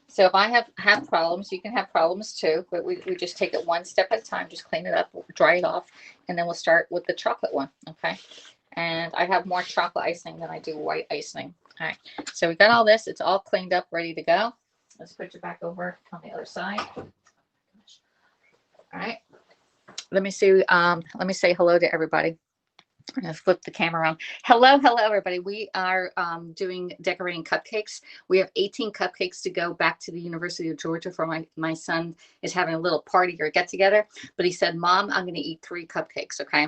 So if I have problems, you can have problems too, but we just take it one step at a time. Just clean it up, dry it off, and then we'll start with the chocolate one. Okay. And I have more chocolate icing than I do white icing. All right. So we got all this. It's all cleaned up, ready to go. Let's put you back over on the other side. All right. Let me see. Let me say hello to everybody. I'm going to flip the camera around. Hello, everybody. We are doing decorating cupcakes. We have 18 cupcakes to go back to the University of Georgia for my son is having a little party or get together. But he said, Mom, I'm going to eat 3 cupcakes. Okay.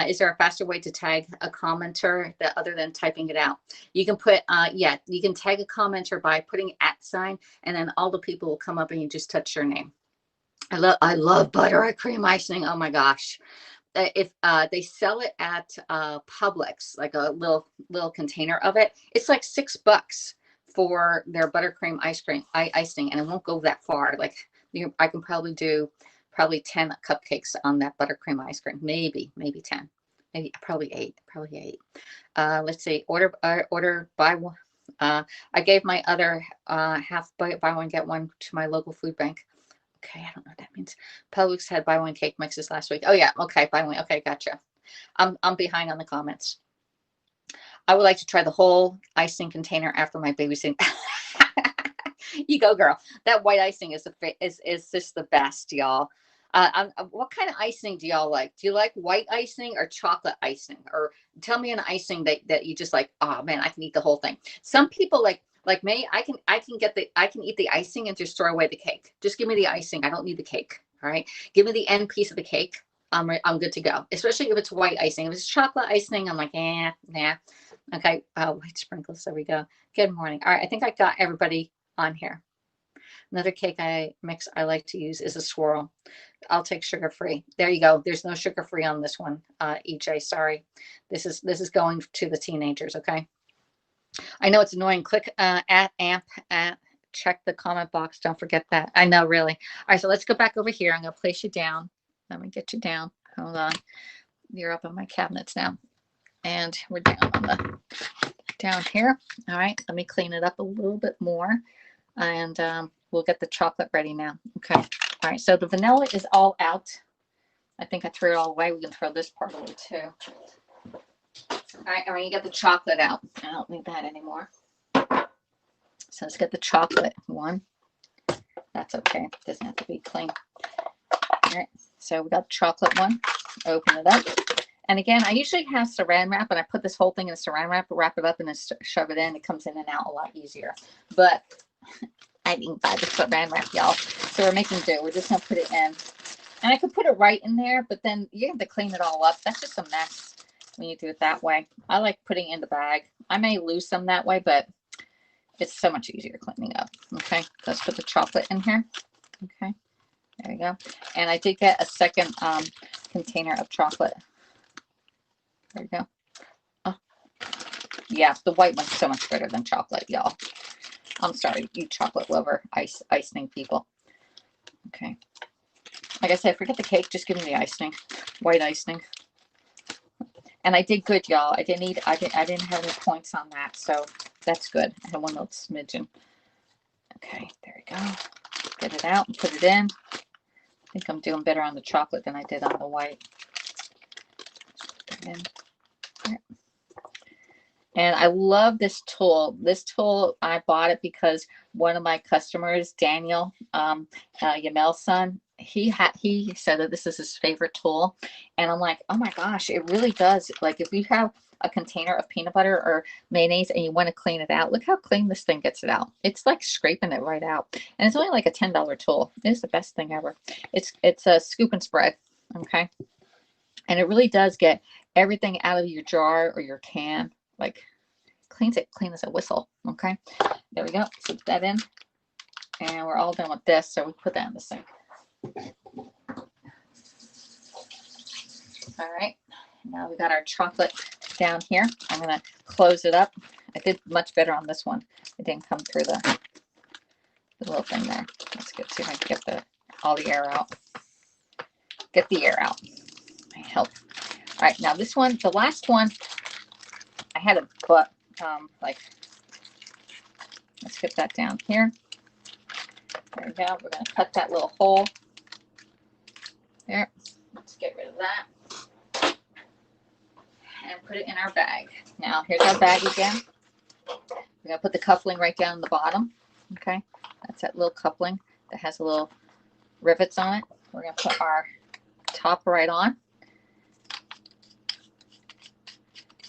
Is there a faster way to tag a commenter other than typing it out? You can put, you can tag a commenter by putting @ and then all the people will come up and you just touch their name. I love butter cream icing. Oh my gosh. If they sell it at Publix, like a little container of it, it's like $6 for their buttercream icing, and it won't go that far. Like I can probably do 10 cupcakes on that buttercream ice cream, maybe 10, maybe probably 8. Let's see, order buy one. I gave my other half buy one get one to my local food bank. Okay, I don't know what that means. Publix had buy one cake mixes last week. Oh yeah, okay, buy one. Okay, gotcha. I'm behind on the comments. I would like to try the whole icing container after my babysitting. You go, girl. That white icing is just the best, y'all. What kind of icing do y'all like? Do you like white icing or chocolate icing? Or tell me an icing that you just like. Oh man, I can eat the whole thing. Some people like me, I can eat the icing and just throw away the cake. Just give me the icing. I don't need the cake. All right. Give me the end piece of the cake. I'm good to go. Especially if it's white icing. If it's chocolate icing, I'm like, nah. Okay. White sprinkles. There we go. Good morning. All right. I think I got everybody on here. Another cake I like to use is a swirl. I'll take sugar-free. There you go. There's no sugar-free on this one, EJ. Sorry. This is going to the teenagers. Okay. I know it's annoying. Click @amp check the comment box. Don't forget that. I know, really. All right, so let's go back over here. I'm going to place you down. Let me get you down. Hold on. You're up on my cabinets now. And we're down here. All right, let me clean it up a little bit more. And we'll get the chocolate ready now. Okay. All right, so the vanilla is all out. I think I threw it all away. We can throw this part away too. All right, and you get the chocolate out. I don't need that anymore. So let's get the chocolate one. That's okay. It doesn't have to be clean. All right, so we got the chocolate one. Open it up. And again, I usually have saran wrap, and I put this whole thing in a saran wrap, wrap it up, and then shove it in. It comes in and out a lot easier. But I didn't buy the saran wrap, y'all. So we're making do. We're just going to put it in. And I could put it right in there, but then you have to clean it all up. That's just a mess when you do it that way. I like putting it in the bag. I may lose some that way, but it's so much easier cleaning up. Okay, let's put the chocolate in here. Okay, There you go. And I did get a second container of chocolate. There you go. Oh, yeah, the white one's so much better than chocolate, y'all. I'm sorry, you chocolate lover, icing people. Okay. Like I said, forget the cake. Just give me the icing, white icing. And I did good, y'all. I didn't have any points on that, so that's good. I had one little smidgen. Okay, there we go. Get it out and put it in. I think I'm doing better on the chocolate than I did on the white. Put it in. There. And I love this tool. This tool, I bought it because one of my customers, Daniel, Yamel's son, he said that this is his favorite tool. And I'm like, oh my gosh, it really does. Like if you have a container of peanut butter or mayonnaise and you want to clean it out, look how clean this thing gets it out. It's like scraping it right out. And it's only like a $10 tool. It's the best thing ever. It's a scoop and spread. Okay. And it really does get everything out of your jar or your can. Like cleans it clean as a whistle. Okay, there we go. Put that in, and we're all done with this. So we put that in the sink. All right, now we got our chocolate down here. I'm gonna close it up. I did much better on this one. It didn't come through the little thing there. Let's see if I can get all the air out. Get the air out. I help. All right, now this one, the last one, I had a butt. Like, let's get that down here. There we go. We're going to cut that little hole there. Let's get rid of that and put it in our bag. Now, here's our bag again. We're going to put the coupling right down the bottom. Okay, that's that little coupling that has a little rivets on it. We're going to put our top right on.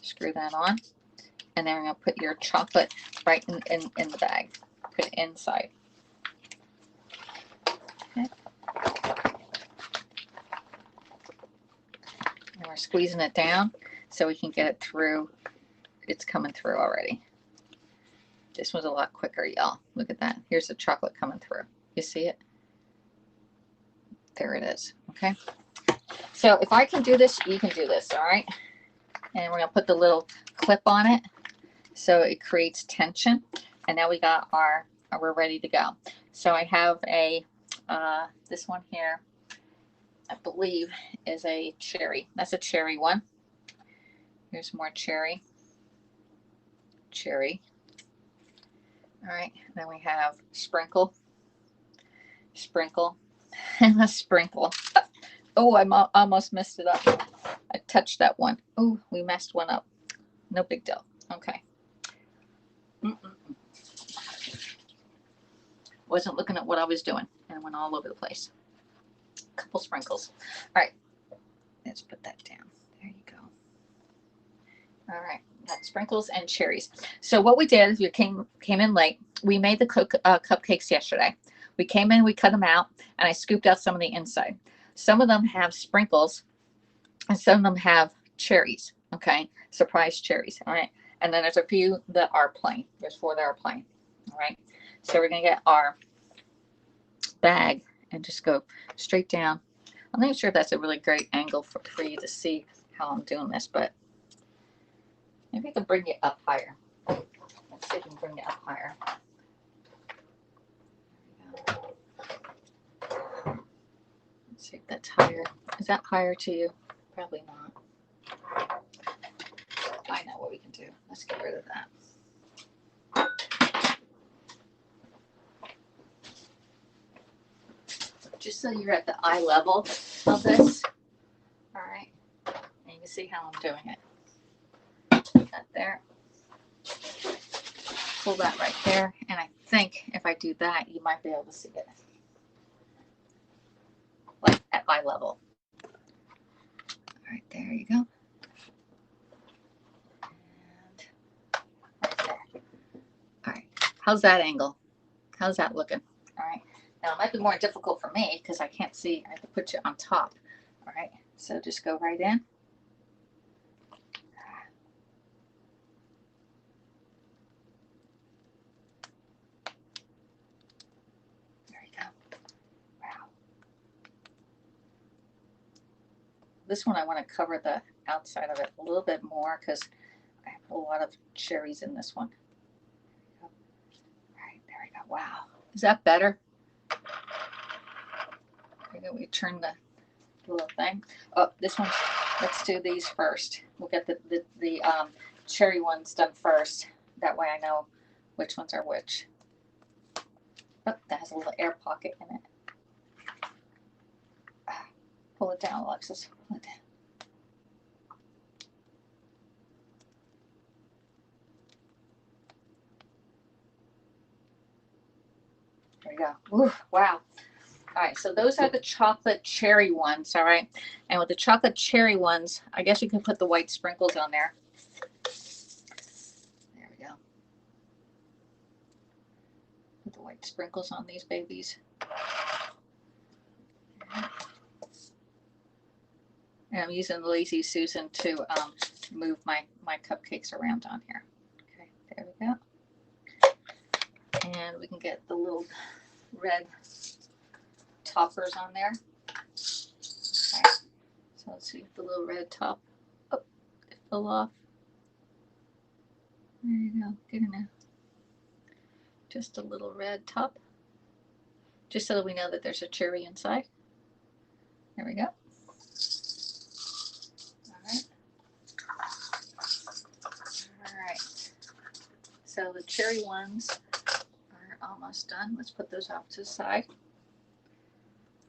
Screw that on. And then we're going to put your chocolate right in the bag. Put it inside. Okay. And we're squeezing it down so we can get it through. It's coming through already. This was a lot quicker, y'all. Look at that. Here's the chocolate coming through. You see it? There it is. Okay. So if I can do this, you can do this. All right. And we're going to put the little clip on it. So it creates tension, and now we got we're ready to go. So I have this one here, I believe is a cherry. That's a cherry one. Here's more cherry. All right, then we have sprinkle, and a sprinkle. Oh, I almost messed it up. I touched that one. Oh, we messed one up. No big deal. Okay. Wasn't looking at what I was doing and went all over the place. A couple sprinkles. All right, let's put that down. There you go. All right, got sprinkles and cherries. So what we did is we came in late. We made the cupcakes yesterday. We came in, we cut them out, and I scooped out some of the inside. Some of them have sprinkles, and some of them have cherries. Okay, surprise cherries. All right. And then there's a few that are plain. There's 4 that are plain. All right. So we're going to get our bag and just go straight down. I'm not sure if that's a really great angle for you to see how I'm doing this, but maybe I can bring it up higher. Let's see if we can bring it up higher. Let's see if that's higher. Is that higher to you? Probably not. I know what we can do. Let's get rid of that. Just so you're at the eye level of this. All right. And you can see how I'm doing it. Put that there. Pull that right there. And I think if I do that, you might be able to see it. Like at eye level. All right, there you go. All right, how's that angle? How's that looking? All right, now it might be more difficult for me because I can't see. I have to put you on top. All right, so just go right in. There you go. Wow. this one I want to cover the outside of it a little bit more because I have a lot of cherries in this one. All right, there we go. Wow. Is that better? There we go. We turn the little thing. Oh, this one, let's do these first. We'll get the cherry ones done first. That way I know which ones are which. Oh, that has a little air pocket in it. Pull it down, Alexis. Pull it down. There we go. Ooh, wow. All right, so those are the chocolate cherry ones, all right? And with the chocolate cherry ones, I guess you can put the white sprinkles on there. There we go. Put the white sprinkles on these babies. And I'm using the Lazy Susan to move my cupcakes around on here. Okay, there we go. And we can get the little red toppers on there. Okay. So let's see if the little red top, oh, it fell off. There you go, getting just a little red top, just so that we know that there's a cherry inside. There we go. All right. So the cherry ones are almost done. Let's put those off to the side.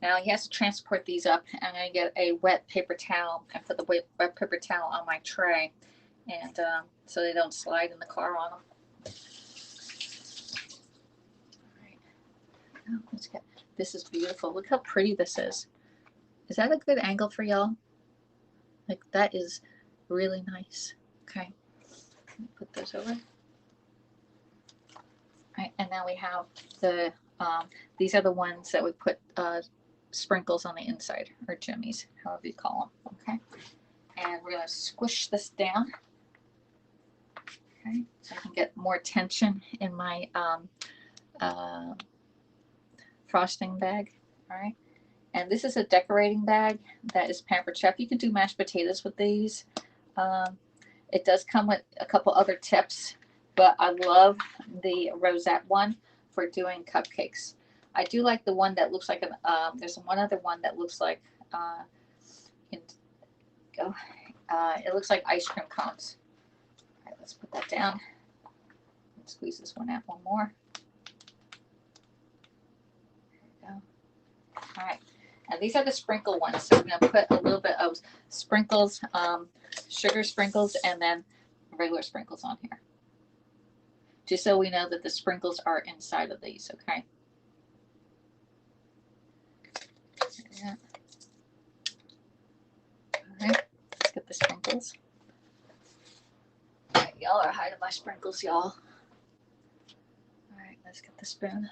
Now he has to transport these up. I'm going to get a wet paper towel and put the wet paper towel on my tray, and so they don't slide in the car on them. All right. Now let's get. This is beautiful. Look how pretty this is. Is that a good angle for y'all? Like, that is really nice. Okay. Put those over. All right, and now we have the. These are the ones that we put. Sprinkles on the inside, or jimmies, however you call them. Okay, and we're going to squish this down. Okay, so I can get more tension in my frosting bag. All right, and this is a decorating bag that is Pampered Chef. You can do mashed potatoes with these. It does come with a couple other tips, but I love the rosette one for doing cupcakes. I do like the one that looks like an, there's one other one that looks like, it looks like ice cream cones. All right, let's put that down. Let's squeeze this one out one more. There we go. All right, and these are the sprinkle ones. So I'm gonna put a little bit of sprinkles, sugar sprinkles, and then regular sprinkles on here. Just so we know that the sprinkles are inside of these, okay? Yeah. All right, let's get the sprinkles. All right, y'all are hiding my sprinkles, y'all. All right, let's get the spoon.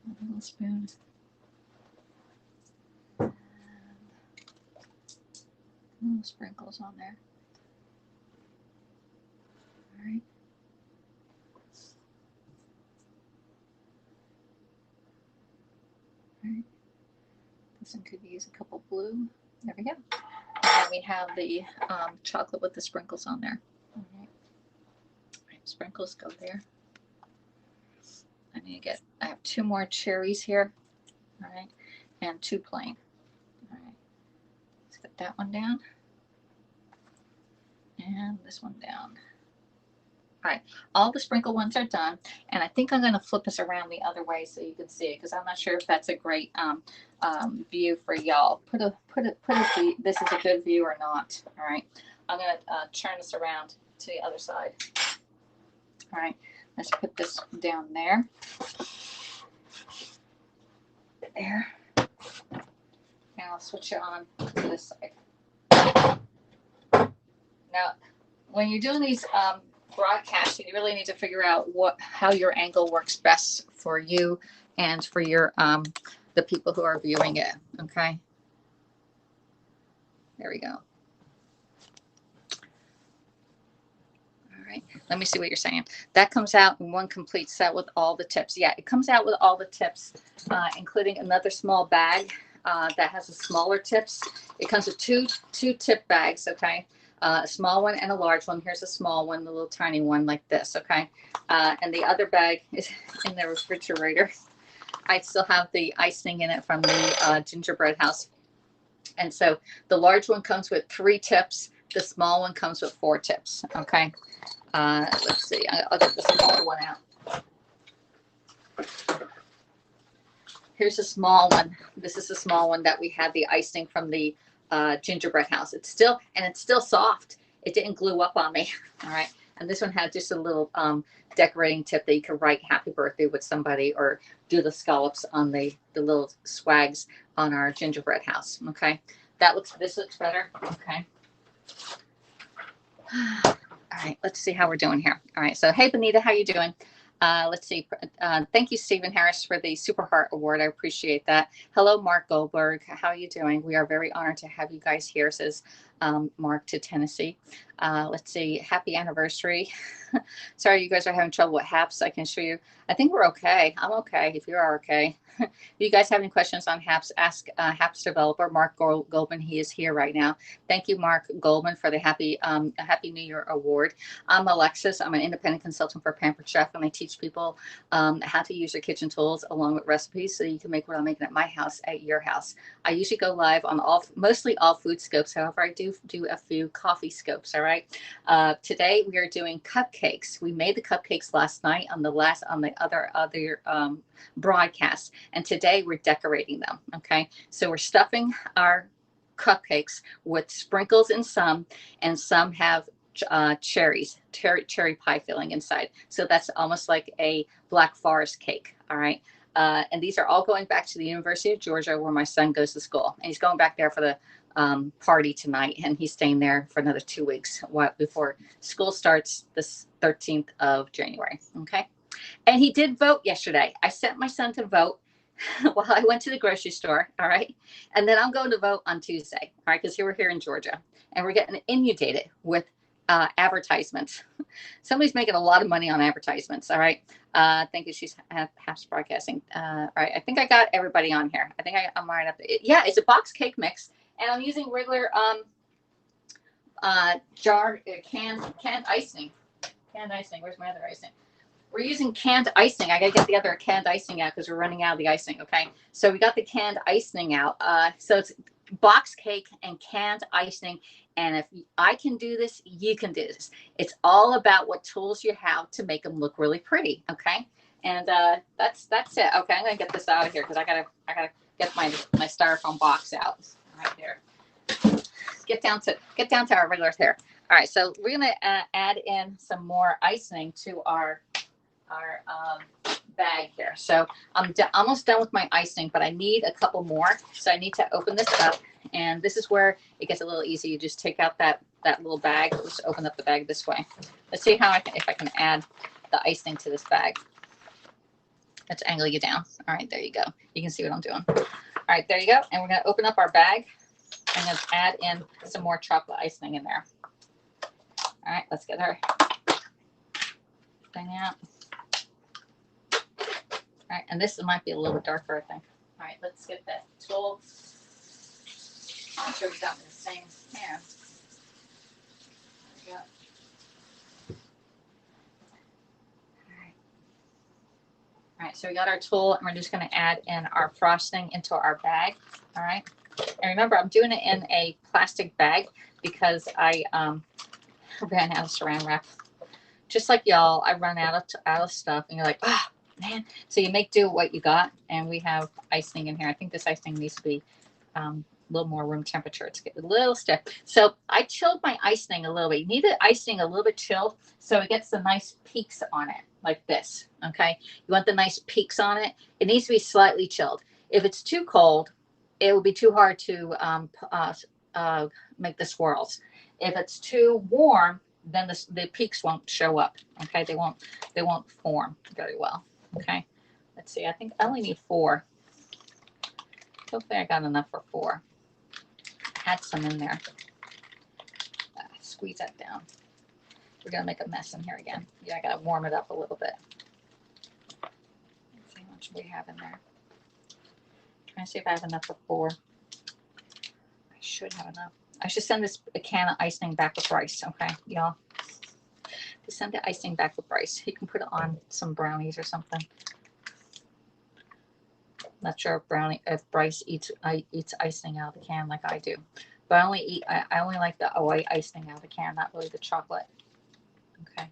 A little spoon. And little sprinkles on there. All right. All right. This one could use a couple blue. There we go. And then we have the chocolate with the sprinkles on there. All right. All right, sprinkles go there. I have 2 more cherries here. All right. And 2 plain. All right. Let's get that one down. And this one down. All right, all the sprinkle ones are done, and I think I'm going to flip this around the other way so you can see it, because I'm not sure if that's a great view for y'all. This is a good view or not. All right, I'm going to turn this around to the other side. All right, let's put this down there. There. Now I'll switch it on to this side. Now, when you're doing these broadcasting, you really need to figure out how your angle works best for you and for your the people who are viewing it. Okay, there we go. All right, let me see what you're saying. That comes out in one complete set with all the tips. Yeah, it comes out with all the tips, including another small bag that has the smaller tips. It comes with two tip bags, okay? A small one and a large one. Here's a small one, the little tiny one like this, okay? And the other bag is in the refrigerator. I still have the icing in it from the gingerbread house. And so the large one comes with 3 tips. The small one comes with 4 tips, okay? Let's see, I'll get the smaller one out. Here's a small one. This is the small one that we had the icing from the gingerbread house. It's still soft. It didn't glue up on me, all right? And this one had just a little decorating tip that you could write happy birthday with somebody or do the scallops on the little swags on our gingerbread house, okay? This looks better, okay? All right, let's see how we're doing here. All right, so hey, Benita, how you doing? Let's see. Thank you, Stephen Harris, for the Super Heart Award. I appreciate that. Hello, Mark Goldberg. How are you doing? We are very honored to have you guys here, says Mark to Tennessee. Let's see. Happy anniversary. Sorry, you guys are having trouble with HAPS. I can show you. I think we're okay. I'm okay if you are okay. If you guys have any questions on HAPS, ask HAPS developer Mark Goldman. He is here right now. Thank you, Mark Goldman, for the Happy New Year award. I'm Alexis. I'm an independent consultant for Pampered Chef, and I teach people how to use your kitchen tools along with recipes so you can make what I'm making at my house at your house. I usually go live on mostly all food scopes. However, I do a few coffee scopes. All right. Today we are doing cupcakes. We made the cupcakes last night on the other broadcast, and today we're decorating them. Okay, so we're stuffing our cupcakes with sprinkles in some, and some have cherry pie filling inside. So that's almost like a Black Forest cake. All right. And these are all going back to the University of Georgia, where my son goes to school, and he's going back there for the party tonight, and he's staying there for another 2 weeks before school starts this 13th of January. Okay. And he did vote yesterday. I sent my son to vote while I went to the grocery store. All right. And then I'm going to vote on Tuesday. All right. Because we're here in Georgia, and we're getting inundated with advertisements. Somebody's making a lot of money on advertisements. All right. Thank you. She's half broadcasting. All right. I think I got everybody on here. I think I'm right up. Yeah. It's a box cake mix, and I'm using regular canned icing. Canned icing. Where's my other icing? We're using canned icing. I got to get the other canned icing out because we're running out of the icing. Okay. So we got the canned icing out. So it's box cake and canned icing. And if I can do this, you can do this. It's all about what tools you have to make them look really pretty. Okay. And that's it. Okay. I'm going to get this out of here because I gotta get my styrofoam box out right there. Get down to our regular hair. All right. So we're going to add in some more icing to our bag here. So I'm almost done with my icing, but I need a couple more. So I need to open this up, and this is where it gets a little easy. You just take out that little bag. Just open up the bag this way. Let's see if I can add the icing to this bag. Let's angle you down. All right, there you go. You can see what I'm doing. All right, there you go. And we're going to open up our bag and then add in some more chocolate icing in there. All right, let's get our thing out. All right, and this might be a little bit darker, I think. All right, let's get that tool. I'm sure we got the same hand. There we go. All right, so we got our tool, and we're just going to add in our frosting into our bag. All right, and remember, I'm doing it in a plastic bag because I ran out of saran wrap. Just like y'all, I run out of stuff, and you're like, ah. Man, so you make do what you got, and we have icing in here. I think this icing needs to be a little more room temperature. It's getting a little stiff. So I chilled my icing a little bit. You need the icing a little bit chilled so it gets the nice peaks on it, like this. Okay, you want the nice peaks on it. It needs to be slightly chilled. If it's too cold, it will be too hard to make the swirls. If it's too warm, then the peaks won't show up. Okay, they won't form very well. Okay, let's see. I think I only need 4. Hopefully I got enough for 4. I had some in there. Squeeze that down. We're going to make a mess in here again. Yeah, I got to warm it up a little bit. Let's see how much we have in there. trying to see if I have enough for 4. I should have enough. I should send this a can of icing back with rice. Okay, y'all. To send the icing back with rice. You can put it on some brownies or something. Not sure if Bryce eats icing out of the can like I do, but I only like the white icing out of the can, not really the chocolate. Okay,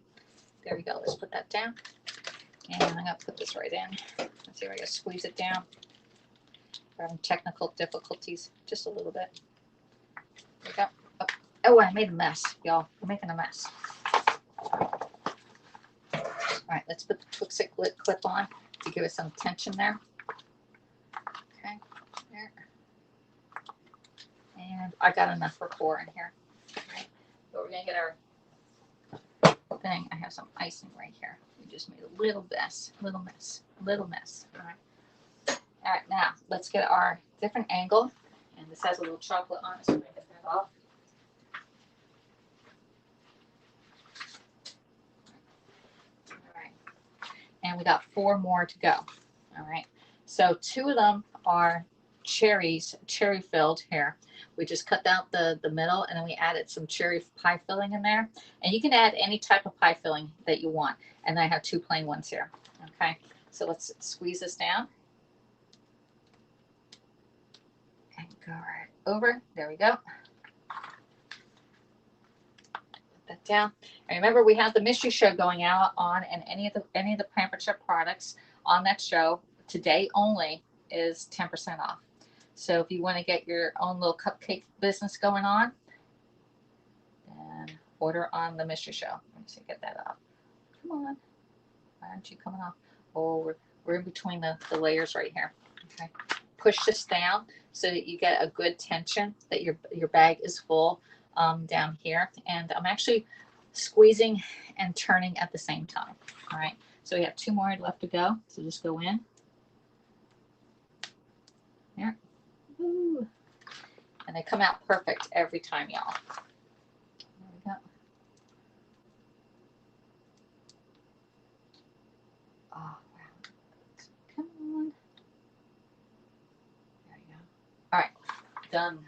there we go. Let's put that down, and I'm gonna put this right in. Let's see if I can squeeze it down. We're having technical difficulties, just a little bit. There we go. Oh, I made a mess, y'all. We're making a mess. All right, let's put the Twixit clip on to give it some tension there. Okay, there. And I got enough for 4 in here. Right. But we're gonna get our thing. I have some icing right here. We just made a little mess. All right. All right, now let's get our different angle. And this has a little chocolate on it, so we're gonna get that off. All right. And we got 4 more to go. All right. So 2 of them are cherry filled here. We just cut out the middle, and then we added some cherry pie filling in there. And you can add any type of pie filling that you want. And I have 2 plain ones here. Okay. So let's squeeze this down. And go right over. There we go. Put that down. And remember, we have the mystery show going out on, and any of the Pampered Chef products on that show today only is 10% off. So if you want to get your own little cupcake business going on, then order on the mystery show. Let me see, get that off. Come on. Why aren't you coming off? Oh, we're in between the layers right here. Okay. Push this down so that you get a good tension, that your bag is full down here. And I'm actually squeezing and turning at the same time. All right. So we have 2 more left to go. So just go in. There. Ooh. And they come out perfect every time, y'all. There we go. Oh, wow. Come on. There you go. All right. Done.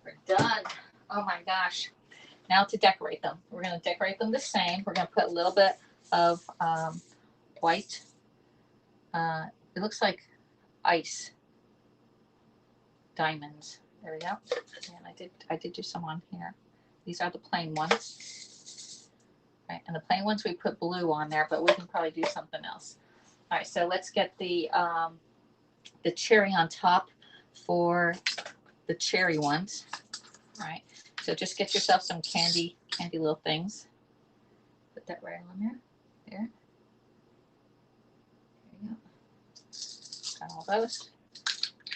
We're done. Oh my gosh. Now to decorate them. We're going to decorate them the same. We're going to put a little bit of white. It looks like ice. Diamonds. There we go. And I did do some on here. These are the plain ones. Right, and the plain ones we put blue on there, but we can probably do something else. All right, so let's get the cherry on top for the cherry ones. All right, so just get yourself some candy little things. Put that right on there. There. There you go. Got all those.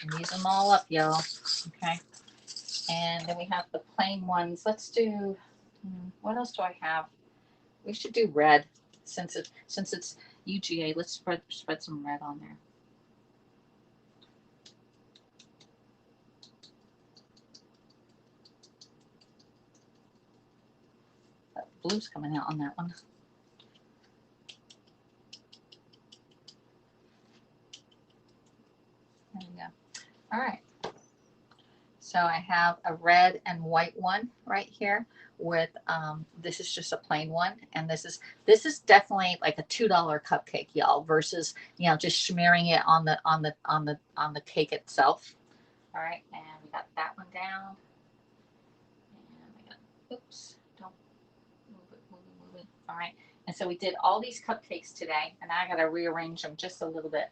And use them all up, y'all. Okay. And then we have the plain ones. Let's do, what else do I have? We should do red since it's UGA. Let's spread some red on there. That blue's coming out on that one. There we go. All right. So I have a red and white one right here with this is just a plain one, and this is definitely like a $2 cupcake, y'all, versus just smearing it on the cake itself. All right, and we got that one down, and we got, oops, don't move it. All right, and so we did all these cupcakes today, and I got to rearrange them just a little bit.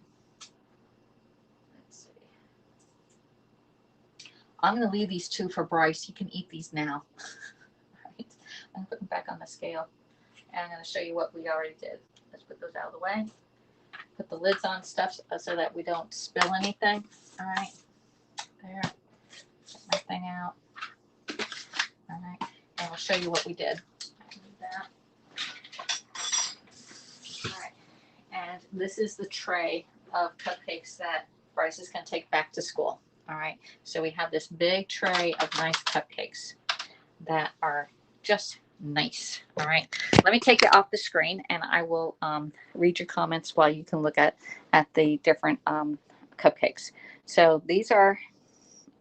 I'm going to leave these 2 for Bryce. He can eat these now. Right. I'm going to put them back on the scale. And I'm going to show you what we already did. Let's put those out of the way. Put the lids on stuff so that we don't spill anything. All right. There. Get my thing out. All right. And we'll show you what we did. That. All right. And this is the tray of cupcakes that Bryce is going to take back to school. All right, so we have this big tray of nice cupcakes that are just nice. All right, let me take it off the screen, and I will read your comments while you can look at the different cupcakes. So these are,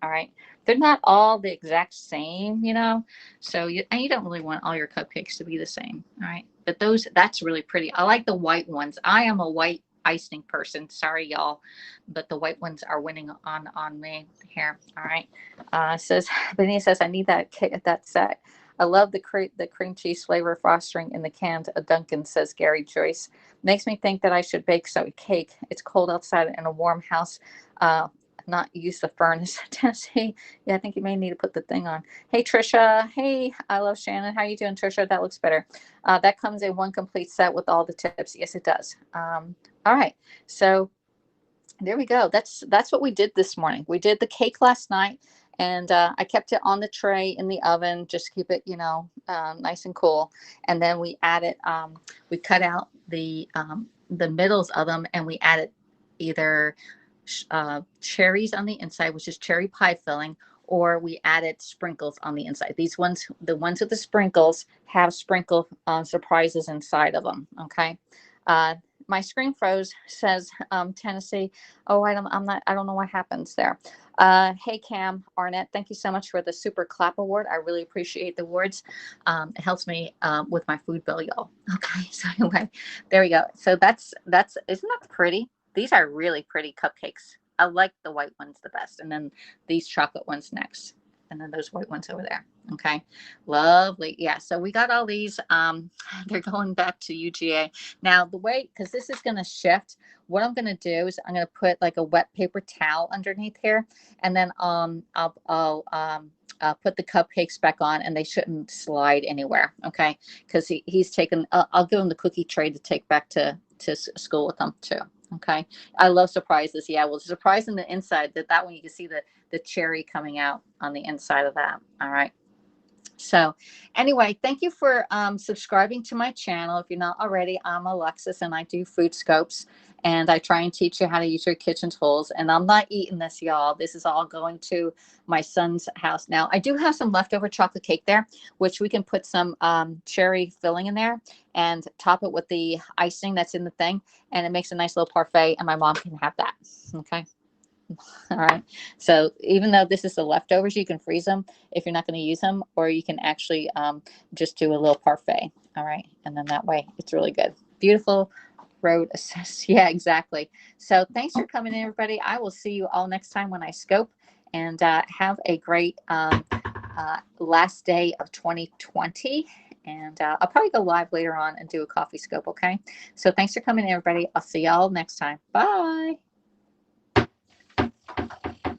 all right. They're not all the exact same, you know. So and you don't really want all your cupcakes to be the same. All right. But that's really pretty. I like the white ones. I am a white icing person. Sorry, y'all. But the white ones are winning on me here. All right. Says Benita says I need that set. I love the cream cheese flavor frosting in the can. Duncan, says Gary Joyce. Makes me think that I should bake some cake. It's cold outside in a warm house. Not use the furnace. Tennessee. Yeah, I think you may need to put the thing on. Hey, Trisha. Hey, I love Shannon. How you doing, Trisha? That looks better. That comes in one complete set with all the tips. Yes, it does. All right. So there we go. That's what we did this morning. We did the cake last night, and I kept it on the tray in the oven, just keep it, nice and cool. And then we added, we cut out the middles of them, and we added either cherries on the inside, which is cherry pie filling, or we added sprinkles on the inside. These ones, the ones with the sprinkles, have sprinkle surprises inside of them. Okay. My screen froze, says Tennessee. Oh, I don't know what happens there. Hey, Cam Arnett, thank you so much for the super clap award. I really appreciate the awards. It helps me with my food bill, y'all. Okay, so anyway, there we go. So that's isn't that pretty? These are really pretty cupcakes. I like the white ones the best, and then these chocolate ones next, and then those white ones over there. Okay, lovely. Yeah, so we got all these. They're going back to UGA now. The way, because this is going to shift, what I'm going to do is I'm going to put like a wet paper towel underneath here, and then I'll put the cupcakes back on, and they shouldn't slide anywhere. Okay, because he's taken. I'll give him the cookie tray to take back to school with them too. Okay, I love surprises. Yeah, well, surprise in the inside. That one you can see the cherry coming out on the inside of that. All right. So anyway, thank you for subscribing to my channel. If you're not already, I'm Alexis, and I do food scopes, and I try and teach you how to use your kitchen tools. And I'm not eating this, y'all. This is all going to my son's house. Now, I do have some leftover chocolate cake there, which we can put some cherry filling in there and top it with the icing that's in the thing. And it makes a nice little parfait, and my mom can have that. Okay. All right. So even though this is the leftovers, you can freeze them if you're not going to use them, or you can actually just do a little parfait. All right. And then that way it's really good. Beautiful road assess. Yeah, exactly. So thanks for coming in, everybody. I will see you all next time when I scope, and have a great last day of 2020. And I'll probably go live later on and do a coffee scope. Okay. So thanks for coming in, everybody. I'll see y'all next time. Bye.